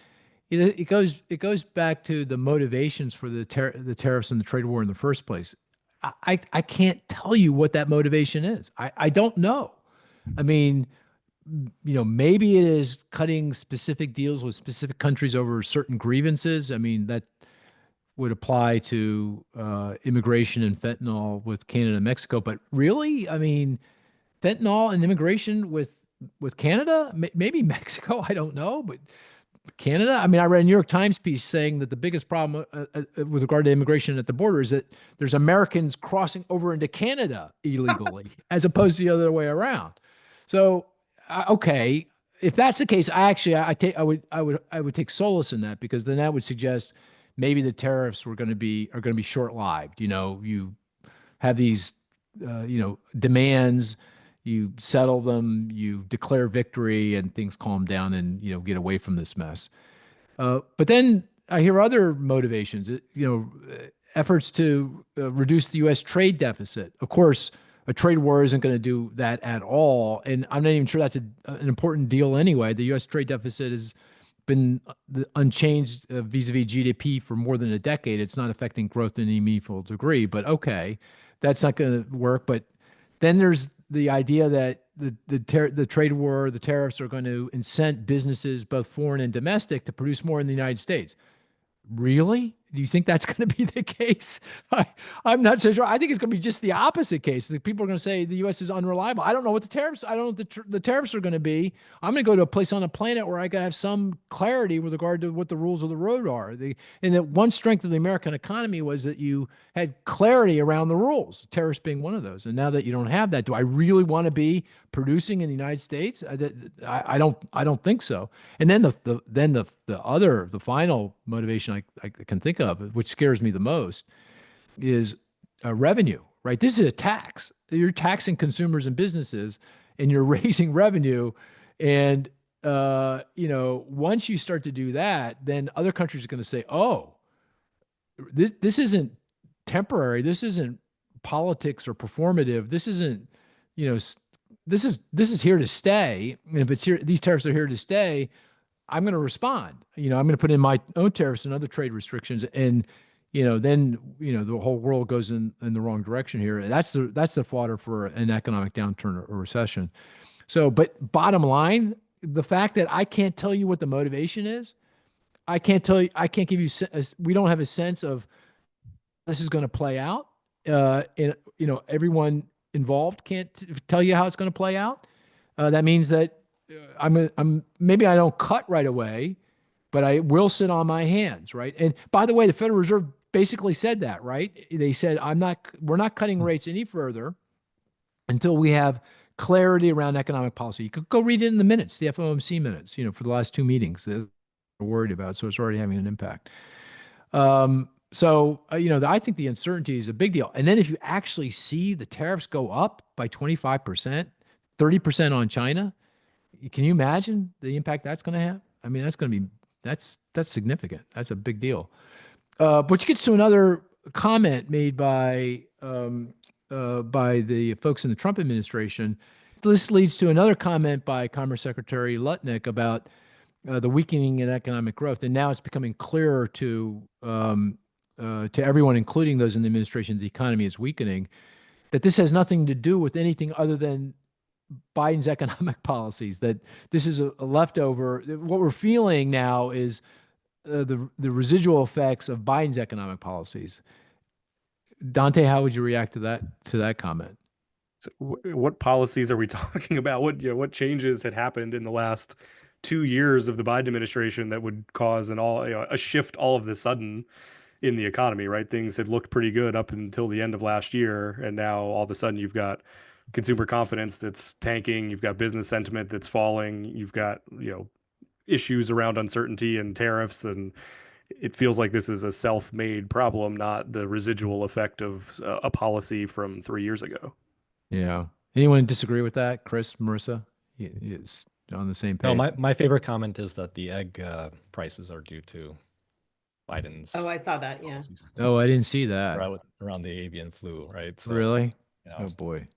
it goes back to the motivations for the tariffs and the trade war in the first place. I can't tell you what that motivation is. I don't know. I mean, maybe it is cutting specific deals with specific countries over certain grievances. I mean, that would apply to immigration and fentanyl with Canada and Mexico. But really, I mean, fentanyl and immigration with Canada, maybe Mexico, I don't know, but Canada. I mean, I read a New York Times piece saying that the biggest problem with regard to immigration at the border is that there's Americans crossing over into Canada illegally, as opposed to the other way around. So, okay, if that's the case, I would take solace in that, because then that would suggest maybe the tariffs are going to be short-lived. You have these demands. You settle them, you declare victory, and things calm down, and get away from this mess. But then I hear other motivations. Efforts to reduce the U.S. trade deficit. Of course, a trade war isn't going to do that at all, and I'm not even sure that's an important deal anyway. The U.S. trade deficit has been unchanged vis-a-vis GDP for more than a decade. It's not affecting growth in any meaningful degree. But okay, that's not going to work. But then there's the idea that the trade war, the tariffs are going to incent businesses, both foreign and domestic, to produce more in the United States. Really? Do you think that's going to be the case? I'm not so sure. I think it's going to be just the opposite case. The people are going to say the U.S. is unreliable. I don't know what the tariffs. I don't know what the tariffs are going to be. I'm going to go to a place on the planet where I can have some clarity with regard to what the rules of the road are. And that one strength of the American economy was that you had clarity around the rules. Tariffs being one of those. And now that you don't have that, do I really want to be producing in the United States? I don't think so. And then the final motivation I can think of, which scares me the most, is revenue, right? This is a tax. You're taxing consumers and businesses, and you're raising revenue. And, once you start to do that, then other countries are going to say, oh, this isn't temporary. This isn't politics or performative. This isn't, this is here to stay. And if these tariffs are here to stay, I'm going to respond. I'm going to put in my own tariffs and other trade restrictions, and then the whole world goes in the wrong direction here. That's the fodder for an economic downturn or recession. So, but bottom line, the fact that I can't tell you what the motivation is, I can't give you. We don't have a sense of this is going to play out. And everyone involved can't tell you how it's going to play out. That means that maybe I don't cut right away, but I will sit on my hands, right? And by the way, the Federal Reserve basically said that, right? They said we're not cutting rates any further until we have clarity around economic policy. You could go read it in the minutes, the FOMC minutes, for the last two meetings that we're worried about. So it's already having an impact. I think the uncertainty is a big deal. And then if you actually see the tariffs go up by 25%, 30% on China, can you imagine the impact that's going to have? I mean, that's significant. That's a big deal. Which gets to another comment made by the folks in the Trump administration. This leads to another comment by Commerce Secretary Lutnick about the weakening in economic growth, and now it's becoming clearer to everyone, including those in the administration, the economy is weakening. That this has nothing to do with anything other than Biden's economic policies. That this is a leftover. What we're feeling now is the residual effects of Biden's economic policies. Dante, how would you react to that comment? So what policies are we talking about? What changes had happened in the last 2 years of the Biden administration that would cause a shift all of a sudden in the economy, right? Things had looked pretty good up until the end of last year, and now all of a sudden you've got consumer confidence that's tanking, you've got business sentiment that's falling, you've got issues around uncertainty and tariffs, and it feels like this is a self-made problem, not the residual effect of a policy from 3 years ago. Yeah. Anyone disagree with that? Chris, Marissa, is on the same page. No, my favorite comment is that the egg prices are due to Biden's. Oh, I saw that. Yeah. policies Oh, I didn't see that. around the avian flu, right? So, Really? Oh boy.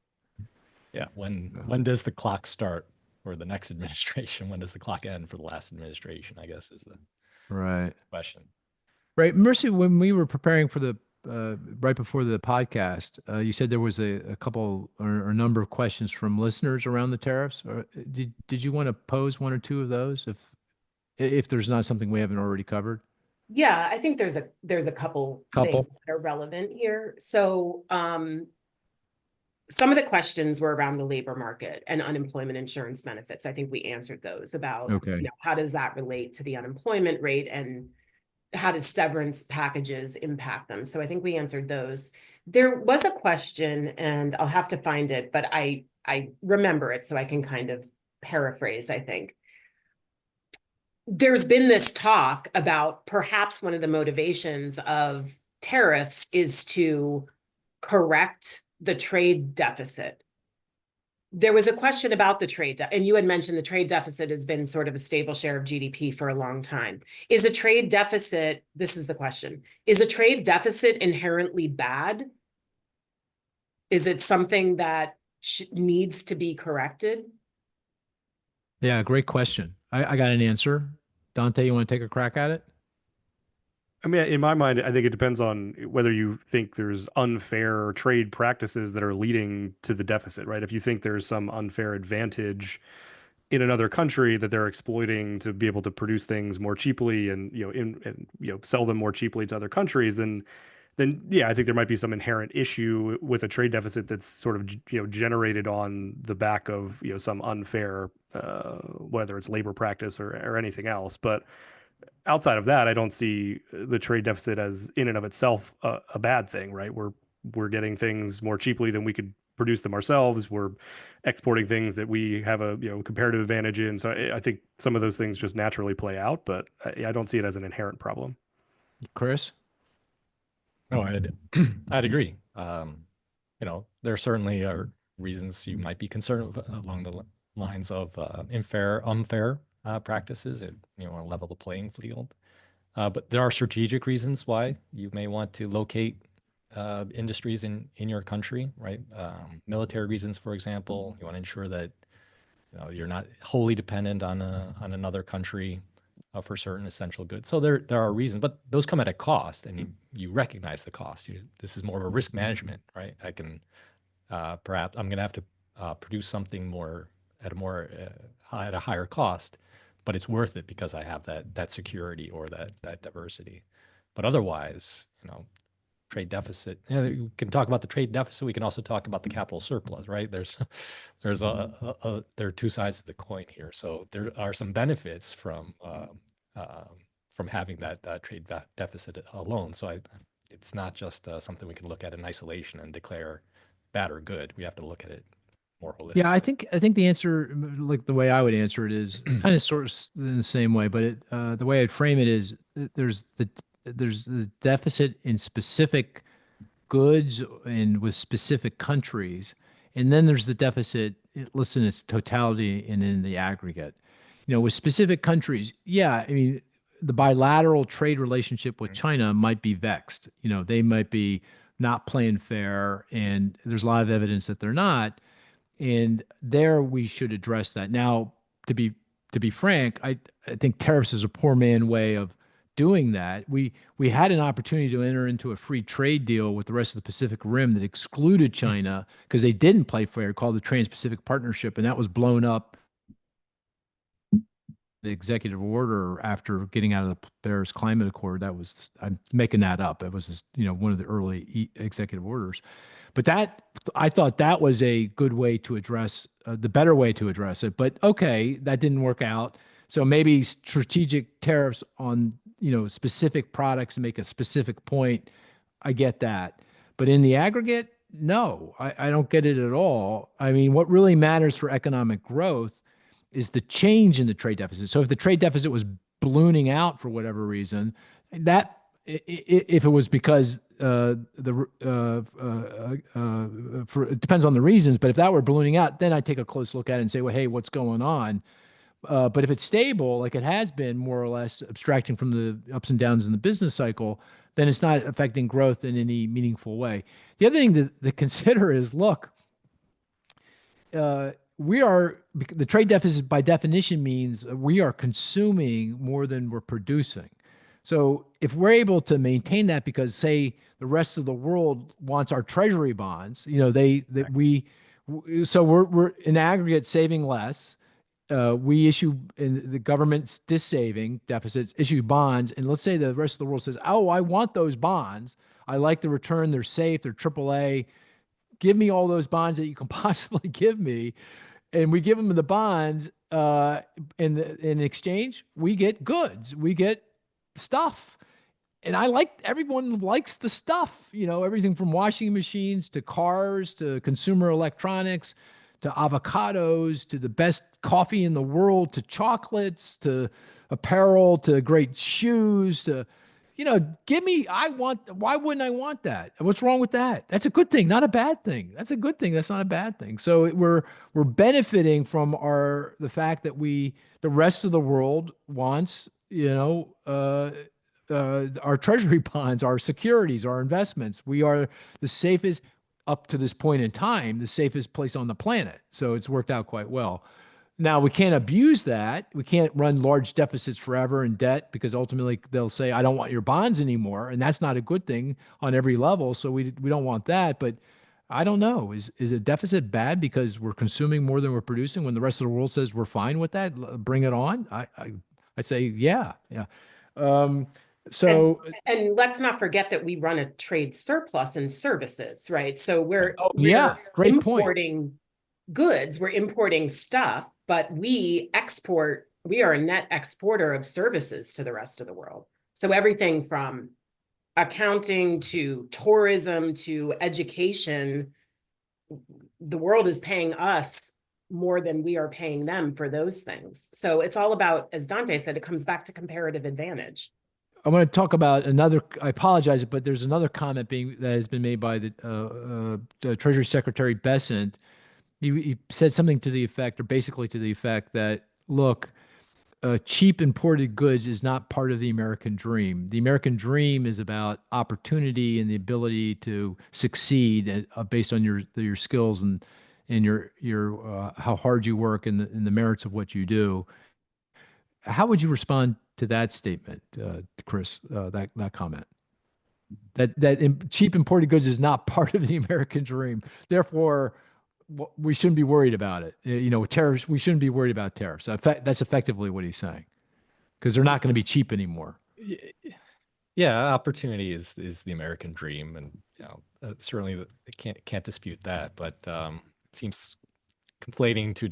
Yeah. When does the clock start for the next administration? When does the clock end for the last administration? I guess is the question. Right. Mercy, when we were preparing for the right before the podcast, you said there was a couple or a number of questions from listeners around the tariffs. Or did you want to pose one or two of those if there's not something we haven't already covered? Yeah, I think there's a couple things that are relevant here. So some of the questions were around the labor market and unemployment insurance benefits. I think we answered those about how does that relate to the unemployment rate and how does severance packages impact them? So I think we answered those. There was a question, and I'll have to find it, but I remember it, so I can kind of paraphrase, I think. There's been this talk about perhaps one of the motivations of tariffs is to correct the trade deficit. There was a question about the trade, and you had mentioned the trade deficit has been sort of a stable share of GDP for a long time. Is a trade deficit, this is the question, is a trade deficit inherently bad? Is it something that needs to be corrected? Yeah, great question. I got an answer. Dante, you want to take a crack at it? I mean, in my mind, I think it depends on whether you think there's unfair trade practices that are leading to the deficit, right? If you think there's some unfair advantage in another country that they're exploiting to be able to produce things more cheaply and sell them more cheaply to other countries, then yeah, I think there might be some inherent issue with a trade deficit that's sort of generated on the back of some unfair whether it's labor practice or anything else. But outside of that, I don't see the trade deficit as in and of itself a bad thing, right? We're getting things more cheaply than we could produce them ourselves. We're exporting things that we have a comparative advantage in. So I think some of those things just naturally play out, but I don't see it as an inherent problem. Chris? No, I'd agree. There certainly are reasons you might be concerned along the lines of unfair practices, level the playing field. But there are strategic reasons why you may want to locate industries in your country, right? Military reasons, for example, you want to ensure that you're not wholly dependent on another country for certain essential goods. So there are reasons, but those come at a cost, and you recognize the cost. This is more of a risk management, right? I can perhaps I'm going to have to produce something more at a higher cost, but it's worth it because I have that security or that diversity. But otherwise, trade deficit. We can talk about the trade deficit. We can also talk about the capital surplus, right? There are two sides to the coin here. So there are some benefits from having that trade deficit alone. So it's not just something we can look at in isolation and declare bad or good. We have to look at it more holistic. Yeah, I think the answer, like the way I would answer it, is kind of sort of in the same way, but the way I'd frame it is there's the deficit in specific goods and with specific countries, and then there's the deficit, listen, its totality and in the aggregate. With specific countries, yeah, I mean, the bilateral trade relationship with China might be vexed. They might be not playing fair, and there's a lot of evidence that they're not. And there we should address that. Now, to be frank, I think tariffs is a poor man way of doing that. We had an opportunity to enter into a free trade deal with the rest of the Pacific Rim that excluded China because they didn't play fair, called the Trans-Pacific Partnership, and that was blown up the executive order after getting out of the Paris Climate Accord. I'm making that up. It was one of the early executive orders. But I thought that was a good way to address, the better way to address it. But okay, that didn't work out. So maybe strategic tariffs on, specific products and make a specific point. I get that. But in the aggregate, no, I don't get it at all. I mean, what really matters for economic growth is the change in the trade deficit. So if the trade deficit was ballooning out for whatever reason, that if it was because it depends on the reasons, but if that were ballooning out, then I'd take a close look at it and say, well, hey, what's going on? But if it's stable, like it has been more or less, abstracting from the ups and downs in the business cycle, then it's not affecting growth in any meaningful way. The other thing to consider is, look, the trade deficit by definition means we are consuming more than we're producing. So if we're able to maintain that because, say, the rest of the world wants our treasury bonds, so we're in aggregate saving less. We issue, and the government's dissaving deficits, issue bonds, and let's say the rest of the world says, oh, I want those bonds. I like the return. They're safe. They're AAA. Give me all those bonds that you can possibly give me. And we give them the bonds. In exchange, we get goods. We get stuff. And everyone likes the stuff, everything from washing machines to cars to consumer electronics to avocados to the best coffee in the world to chocolates to apparel to great shoes to, why wouldn't I want that? What's wrong with that? That's a good thing, not a bad thing. That's a good thing. That's not a bad thing. So we're benefiting from the fact that the rest of the world wants, our treasury bonds, our securities, our investments. We are the safest, up to this point in time, the safest place on the planet. So it's worked out quite well. Now, we can't abuse that. We can't run large deficits forever in debt because ultimately they'll say, I don't want your bonds anymore. And that's not a good thing on every level. So we don't want that. But I don't know. Is a deficit bad because we're consuming more than we're producing when the rest of the world says we're fine with that? Bring it on. I'd say, yeah. So, and let's not forget that we run a trade surplus in services, right? So we're great importing point. Goods, we're importing stuff, but we are a net exporter of services to the rest of the world. So everything from accounting to tourism to education, the world is paying us more than we are paying them for those things. So it's all about, as Dante said, it comes back to comparative advantage. I want to talk about I apologize, but there's another comment that has been made by the Treasury Secretary Bessent. He said something to the effect, or basically to the effect that, look, cheap imported goods is not part of the American dream. The American dream is about opportunity and the ability to succeed based on your skills and your how hard you work and the merits of what you do. How would you respond to that statement, Cris? That comment that cheap imported goods is not part of the American dream. Therefore, we shouldn't be worried about it. Tariffs. We shouldn't be worried about tariffs. That's effectively what he's saying, because they're not going to be cheap anymore. Yeah, opportunity is the American dream, and certainly can't dispute that. But it seems conflating two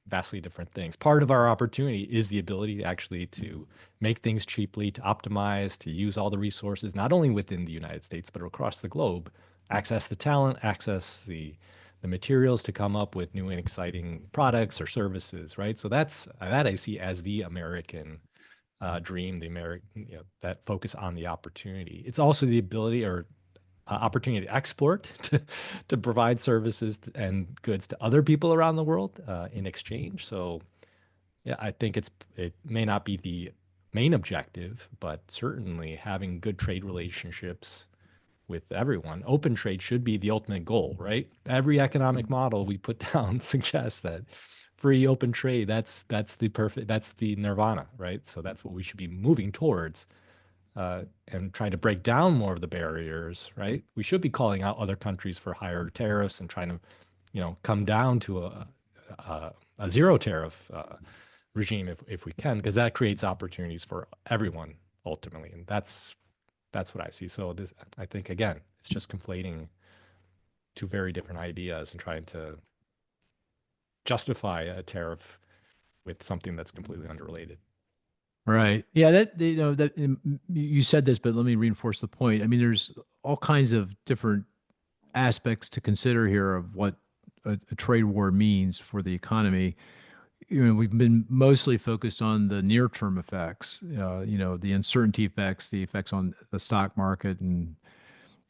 vastly different things. Part of our opportunity is the ability actually to make things cheaply, to optimize, to use all the resources, not only within the United States, but across the globe, access the talent, access the the materials to come up with new and exciting products or services, right? So that I see as the American dream, the American, that focus on the opportunity. It's also the ability or opportunity to export, to provide services and goods to other people around the world in exchange. So yeah, I think it may not be the main objective, but certainly having good trade relationships with everyone. Open trade should be the ultimate goal, right? Every economic model we put down suggests that free open trade, that's the nirvana, right? So that's what we should be moving towards, and trying to break down more of the barriers, right? We should be calling out other countries for higher tariffs and trying to, come down to a zero tariff regime if we can, because that creates opportunities for everyone ultimately, and that's what I see. So this, I think, again, it's just conflating two very different ideas and trying to justify a tariff with something that's completely unrelated. Right. Yeah, that you said this, but let me reinforce the point. I mean, there's all kinds of different aspects to consider here of what a trade war means for the economy. We've been mostly focused on the near-term effects, the uncertainty effects, the effects on the stock market and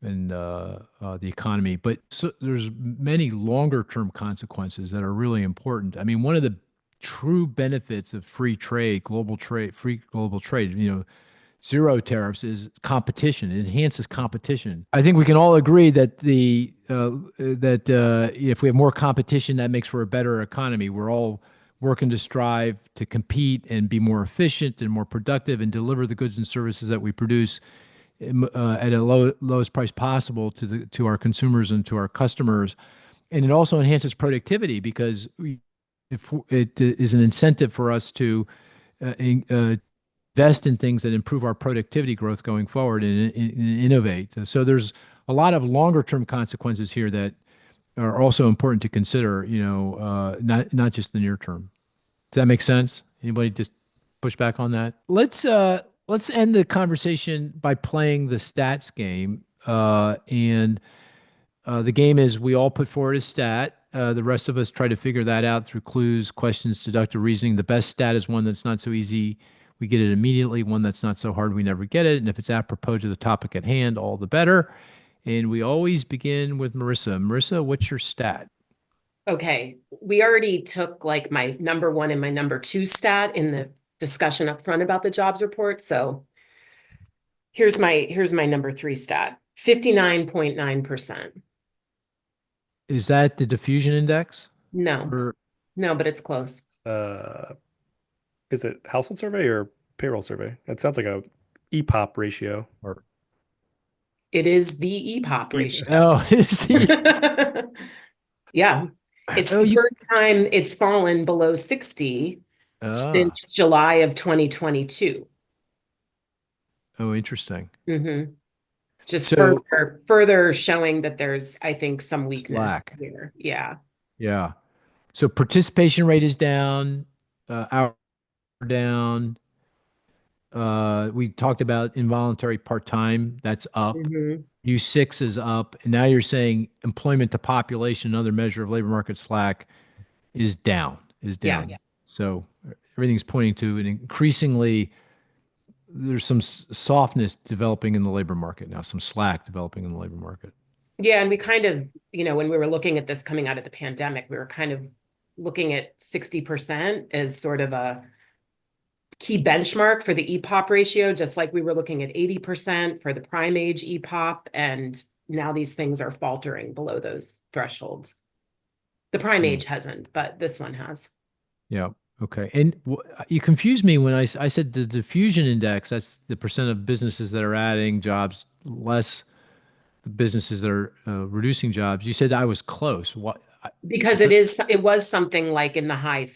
the economy. But there's many longer-term consequences that are really important. I mean, one of the true benefits of free trade, free global trade, zero tariffs is competition. It enhances competition. I think we can all agree that if we have more competition, that makes for a better economy. We're all working to strive to compete and be more efficient and more productive and deliver the goods and services that we produce at a lowest price possible to our consumers and to our customers. And it also enhances productivity because if it is an incentive for us to invest in things that improve our productivity growth going forward and innovate. So there's a lot of longer term consequences here that are also important to consider, not just the near term. Does that make sense? Anybody just push back on that? Let's end the conversation by playing the stats game. And the game is we all put forward a stat. The rest of us try to figure that out through clues, questions, deductive reasoning. The best stat is one that's not so easy. We get it immediately. One that's not so hard, we never get it. And if it's apropos to the topic at hand, all the better. And we always begin with Marissa. Marissa, what's your stat? Okay, we already took like my number 1 and my number 2 stat in the discussion up front about the jobs report. So here's my number 3 stat, 59.9%. Is that the diffusion index? No, no, but it's close. Is it household survey or payroll survey? It sounds like a EPOP ratio. Or it is the EPOP ratio. Oh, see. Yeah. It's the first time it's fallen below 60 since July of 2022. Oh, interesting. Mm-hmm. Just further showing that there's, I think, some weakness here. Yeah. Yeah. So participation rate is down, hour down. We talked about involuntary part-time. That's up. Mm-hmm. U6 is up. And now you're saying employment to population, another measure of labor market slack, is down. Yes. So everything's pointing to an increasingly, there's some softness developing in the labor market now, some slack developing in the labor market. Yeah. And we kind of, when we were looking at this coming out of the pandemic, we were kind of looking at 60% as sort of a key benchmark for the EPOP ratio, just like we were looking at 80% for the prime age EPOP. And now these things are faltering below those thresholds. The prime age hasn't, but this one has. Yeah. Okay. And you confused me when I said the diffusion index, that's the percent of businesses that are adding jobs, less the businesses that are reducing jobs. You said I was close. What? Because it was something like in the high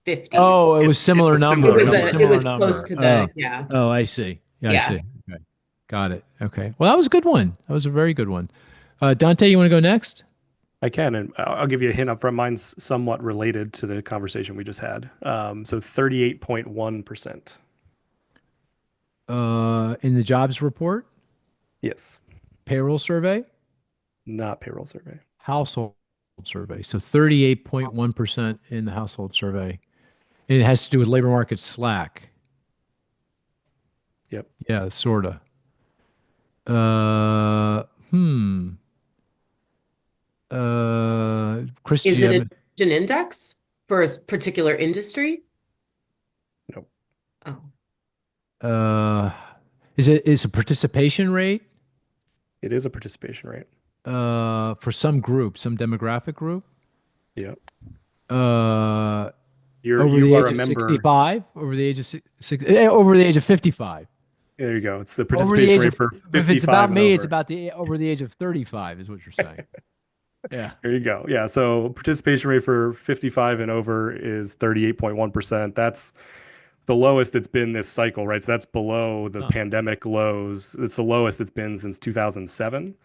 50s. Oh, it was similar number. It was close to the, yeah. Oh, I see. Yeah, Yeah. I see. Okay. Got it. Okay. Well, that was a good one. That was a very good one. Dante, you want to go next? I can, and I'll give you a hint up front. Mine's somewhat related to the conversation we just had. So 38.1%. In the jobs report? Yes. Payroll survey? Not payroll survey. Household survey. So 38.1% in the household survey. And it has to do with labor market slack. Yep. Yeah, sort of. Uh, hmm. Chris, do Is you it have an index for a particular industry? Nope. Oh, is a participation rate It is a participation rate. for some group, some demographic group? Yeah. Uh, You're over you the are age a of member. 65, over the age of over the age of 55. There you go. It's the Over the participation age rate of, for if it's 55 about and me, it's over. about the over the age of 35 is what you're saying. Yeah. There you go. Yeah. So participation rate for 55 and over is 38.1%. That's the lowest it's been this cycle, right? So that's below the Huh. pandemic lows. It's the lowest it's been since 2007.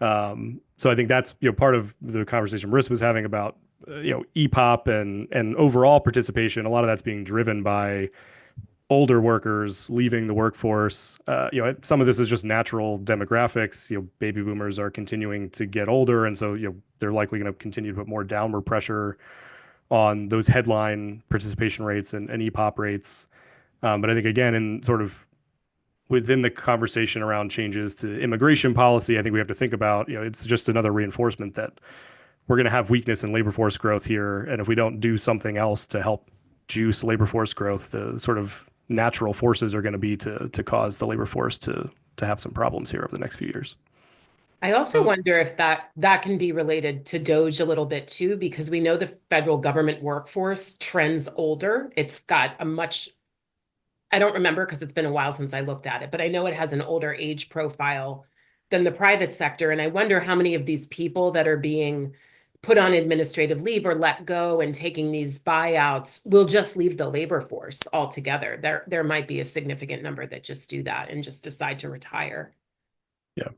So I think that's, part of the conversation Marissa was having about, EPOP and overall participation. A lot of that's being driven by older workers leaving the workforce. Some of this is just natural demographics. Baby boomers are continuing to get older, and so they're likely going to continue to put more downward pressure on those headline participation rates and EPOP rates. But I think again, in sort of within the conversation around changes to immigration policy, I think we have to think about, it's just another reinforcement that we're going to have weakness in labor force growth here, and if we don't do something else to help juice labor force growth, the sort of natural forces are going to be to cause the labor force to have some problems here over the next few years. I also wonder if that can be related to DOGE a little bit too, because we know the federal government workforce trends older. It's got a much, I don't remember because it's been a while since I looked at it, but I know it has an older age profile than the private sector. And I wonder how many of these people that are being put on administrative leave or let go and taking these buyouts will just leave the labor force altogether. There might be a significant number that just do that and just decide to retire. Yeah.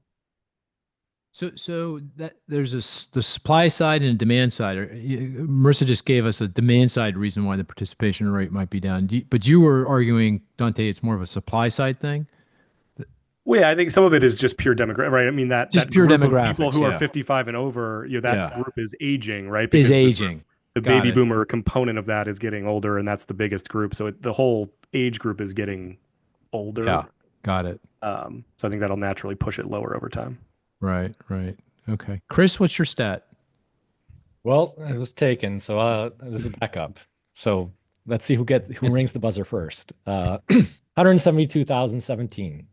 So that there's the supply side and demand side. Marissa just gave us a demand side reason why the participation rate might be down. But you were arguing, Dante, it's more of a supply side thing. Well, yeah, I think some of it is just pure demographic, right? I mean, that Just that pure group of people demographics, who are yeah. 55 and over, that Yeah. group is aging, right? Is Because aging. the Got baby it. boomer component of that is getting older, and that's the biggest group. So the whole age group is getting older. Yeah. Got it. So I think that'll naturally push it lower over time. Right. Okay. Chris, what's your stat? Well, it was taken, so this is backup. So let's see who rings the buzzer first. 172,017.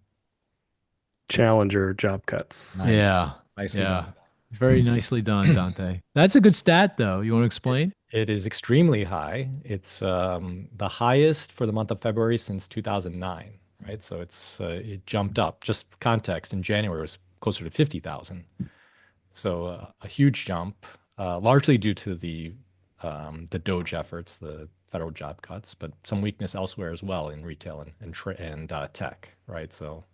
Challenger job cuts. Nice. Yeah. Nicely Yeah. done. Very nicely done, Dante. That's a good stat, though. You want to explain? It is extremely high. It's the highest for the month of February since 2009, right? So it jumped up. Just context, in January it was closer to 50,000. So a huge jump, largely due to the DOGE efforts, the federal job cuts, but some weakness elsewhere as well in retail and tech, right? So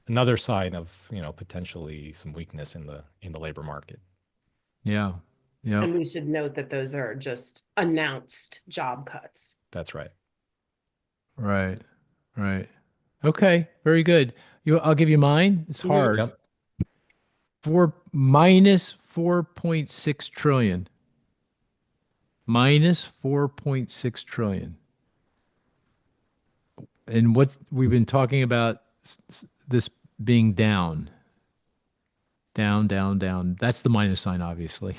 another sign of potentially some weakness in the labor market. Yeah. And we should note that those are just announced job cuts. That's right. Right. Okay. Very good. I'll give you mine. It's hard. Yep. Minus 4.6 trillion. Minus 4.6 trillion. And what we've been talking about, this being down. Down. That's the minus sign, obviously.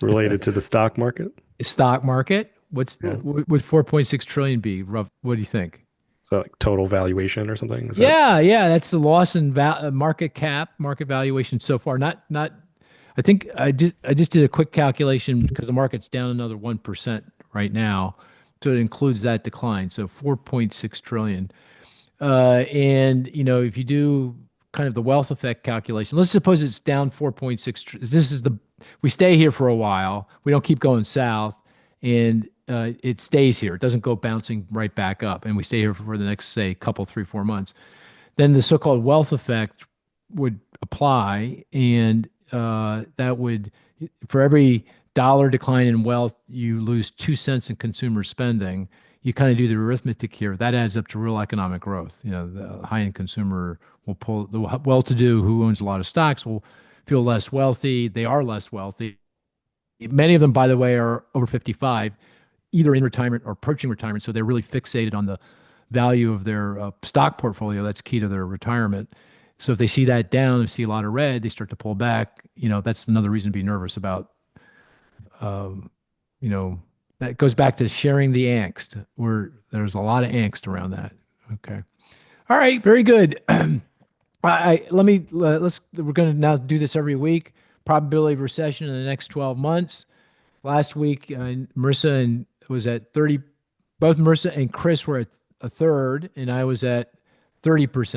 Related to the stock market? Stock market? Would 4.6 trillion be? Rough. What do you think? So like total valuation or something? Yeah. That's the loss in market cap, market valuation so far. Not. I think I just did a quick calculation because the market's down another 1% right now, so it includes that decline. So 4.6 trillion. And if you do kind of the wealth effect calculation, let's suppose it's down 4.6. We stay here for a while. We don't keep going south, and it stays here. It doesn't go bouncing right back up, and we stay here for the next, say, couple, 3-4 months. Then the so-called wealth effect would apply, and that would, for every dollar decline in wealth, you lose 2 cents in consumer spending. You kind of do the arithmetic here. That adds up to real economic growth. The high-end consumer will pull, the well-to-do who owns a lot of stocks will feel less wealthy. They are less wealthy. Many of them, by the way, are over 55, either in retirement or approaching retirement. So they're really fixated on the value of their stock portfolio. That's key to their retirement. So if they see that down and see a lot of red, they start to pull back. That's another reason to be nervous about. That goes back to sharing the angst, where there's a lot of angst around that. Okay. All right. Very good. We're going to now do this every week. Probability of recession in the next 12 months. Last week, Marissa was at 30. Both Marissa and Cris were at a third, and I was at 30%.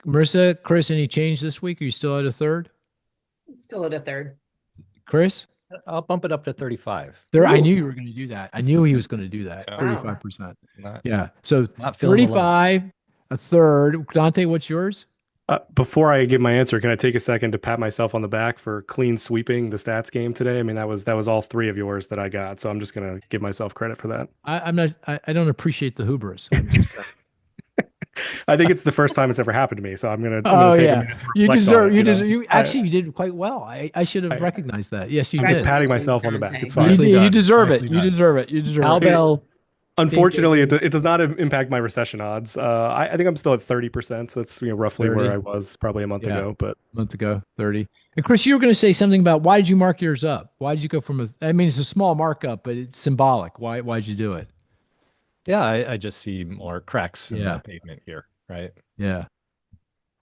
Marissa, Cris, any change this week? Are you still at a third? Still at a third. Chris? I'll bump it up to 35. I knew you were going to do that. I knew he was going to do that. Yeah. 35%. Not- Yeah. So Not feeling the love. 35, a third. Dante, what's yours? Before I give my answer, can I take a second to pat myself on the back for clean sweeping the stats game today? I mean, that was all three of yours that I got, so I'm just gonna give myself credit for that. I don't appreciate the hubris. I'm just saying. I think it's the first time it's ever happened to me, so I'm gonna Oh take a yeah, minute to you reflect on deserve. it, You know? deserve. You actually you did quite well. I should have recognized that. Yes, you I'm just did. patting myself on the back. It's fine. Nicely You done. deserve it. Nicely You done. deserve it. You deserve it. Cowbell. Unfortunately, it does not impact my recession odds. I think I'm still at 30%. So that's roughly 30. where I was probably a month ago. But A month ago, 30. And Chris, you were going to say something about why did you mark yours up? Why did you go from it's a small markup, but it's symbolic. Why did you do it? Yeah, I just see more cracks in Yeah. the pavement here, right? Yeah.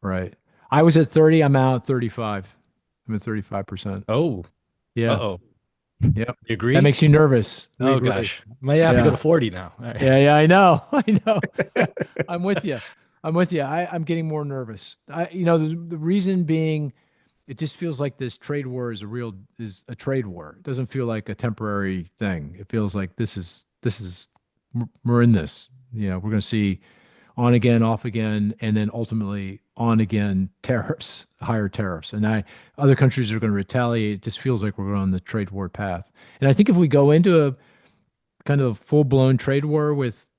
Right. I was at 30. I'm out at 35. I'm at 35%. Oh, Yeah. uh-oh. Yep. You agree? That makes you nervous. Oh, agree. gosh. Might have to go Yeah. to 40 now. All right. Yeah, I know. I know. I'm with you. I'm getting more nervous. The reason being, it just feels like this trade war is a trade war. It doesn't feel like a temporary thing. It feels like we're in this. We're going to see on again, off again, and then ultimately on again tariffs, higher tariffs. And other countries are going to retaliate. It just feels like we're on the trade war path. And I think if we go into a kind of full-blown trade war with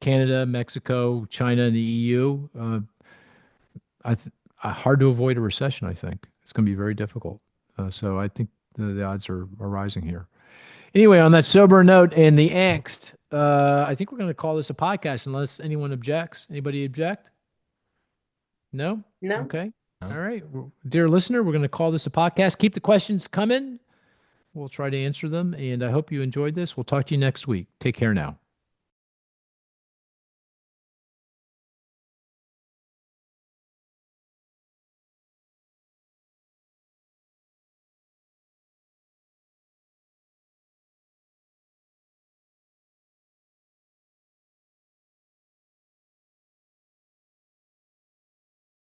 Canada, Mexico, China, and the EU, hard to avoid a recession, I think. It's going to be very difficult. So I think the odds are rising here. Anyway, on that sober note and the angst, I think we're going to call this a podcast unless anyone objects. Anybody object? No? No. Okay. No. All right. Well, dear listener, we're going to call this a podcast. Keep the questions coming. We'll try to answer them. And I hope you enjoyed this. We'll talk to you next week. Take care now.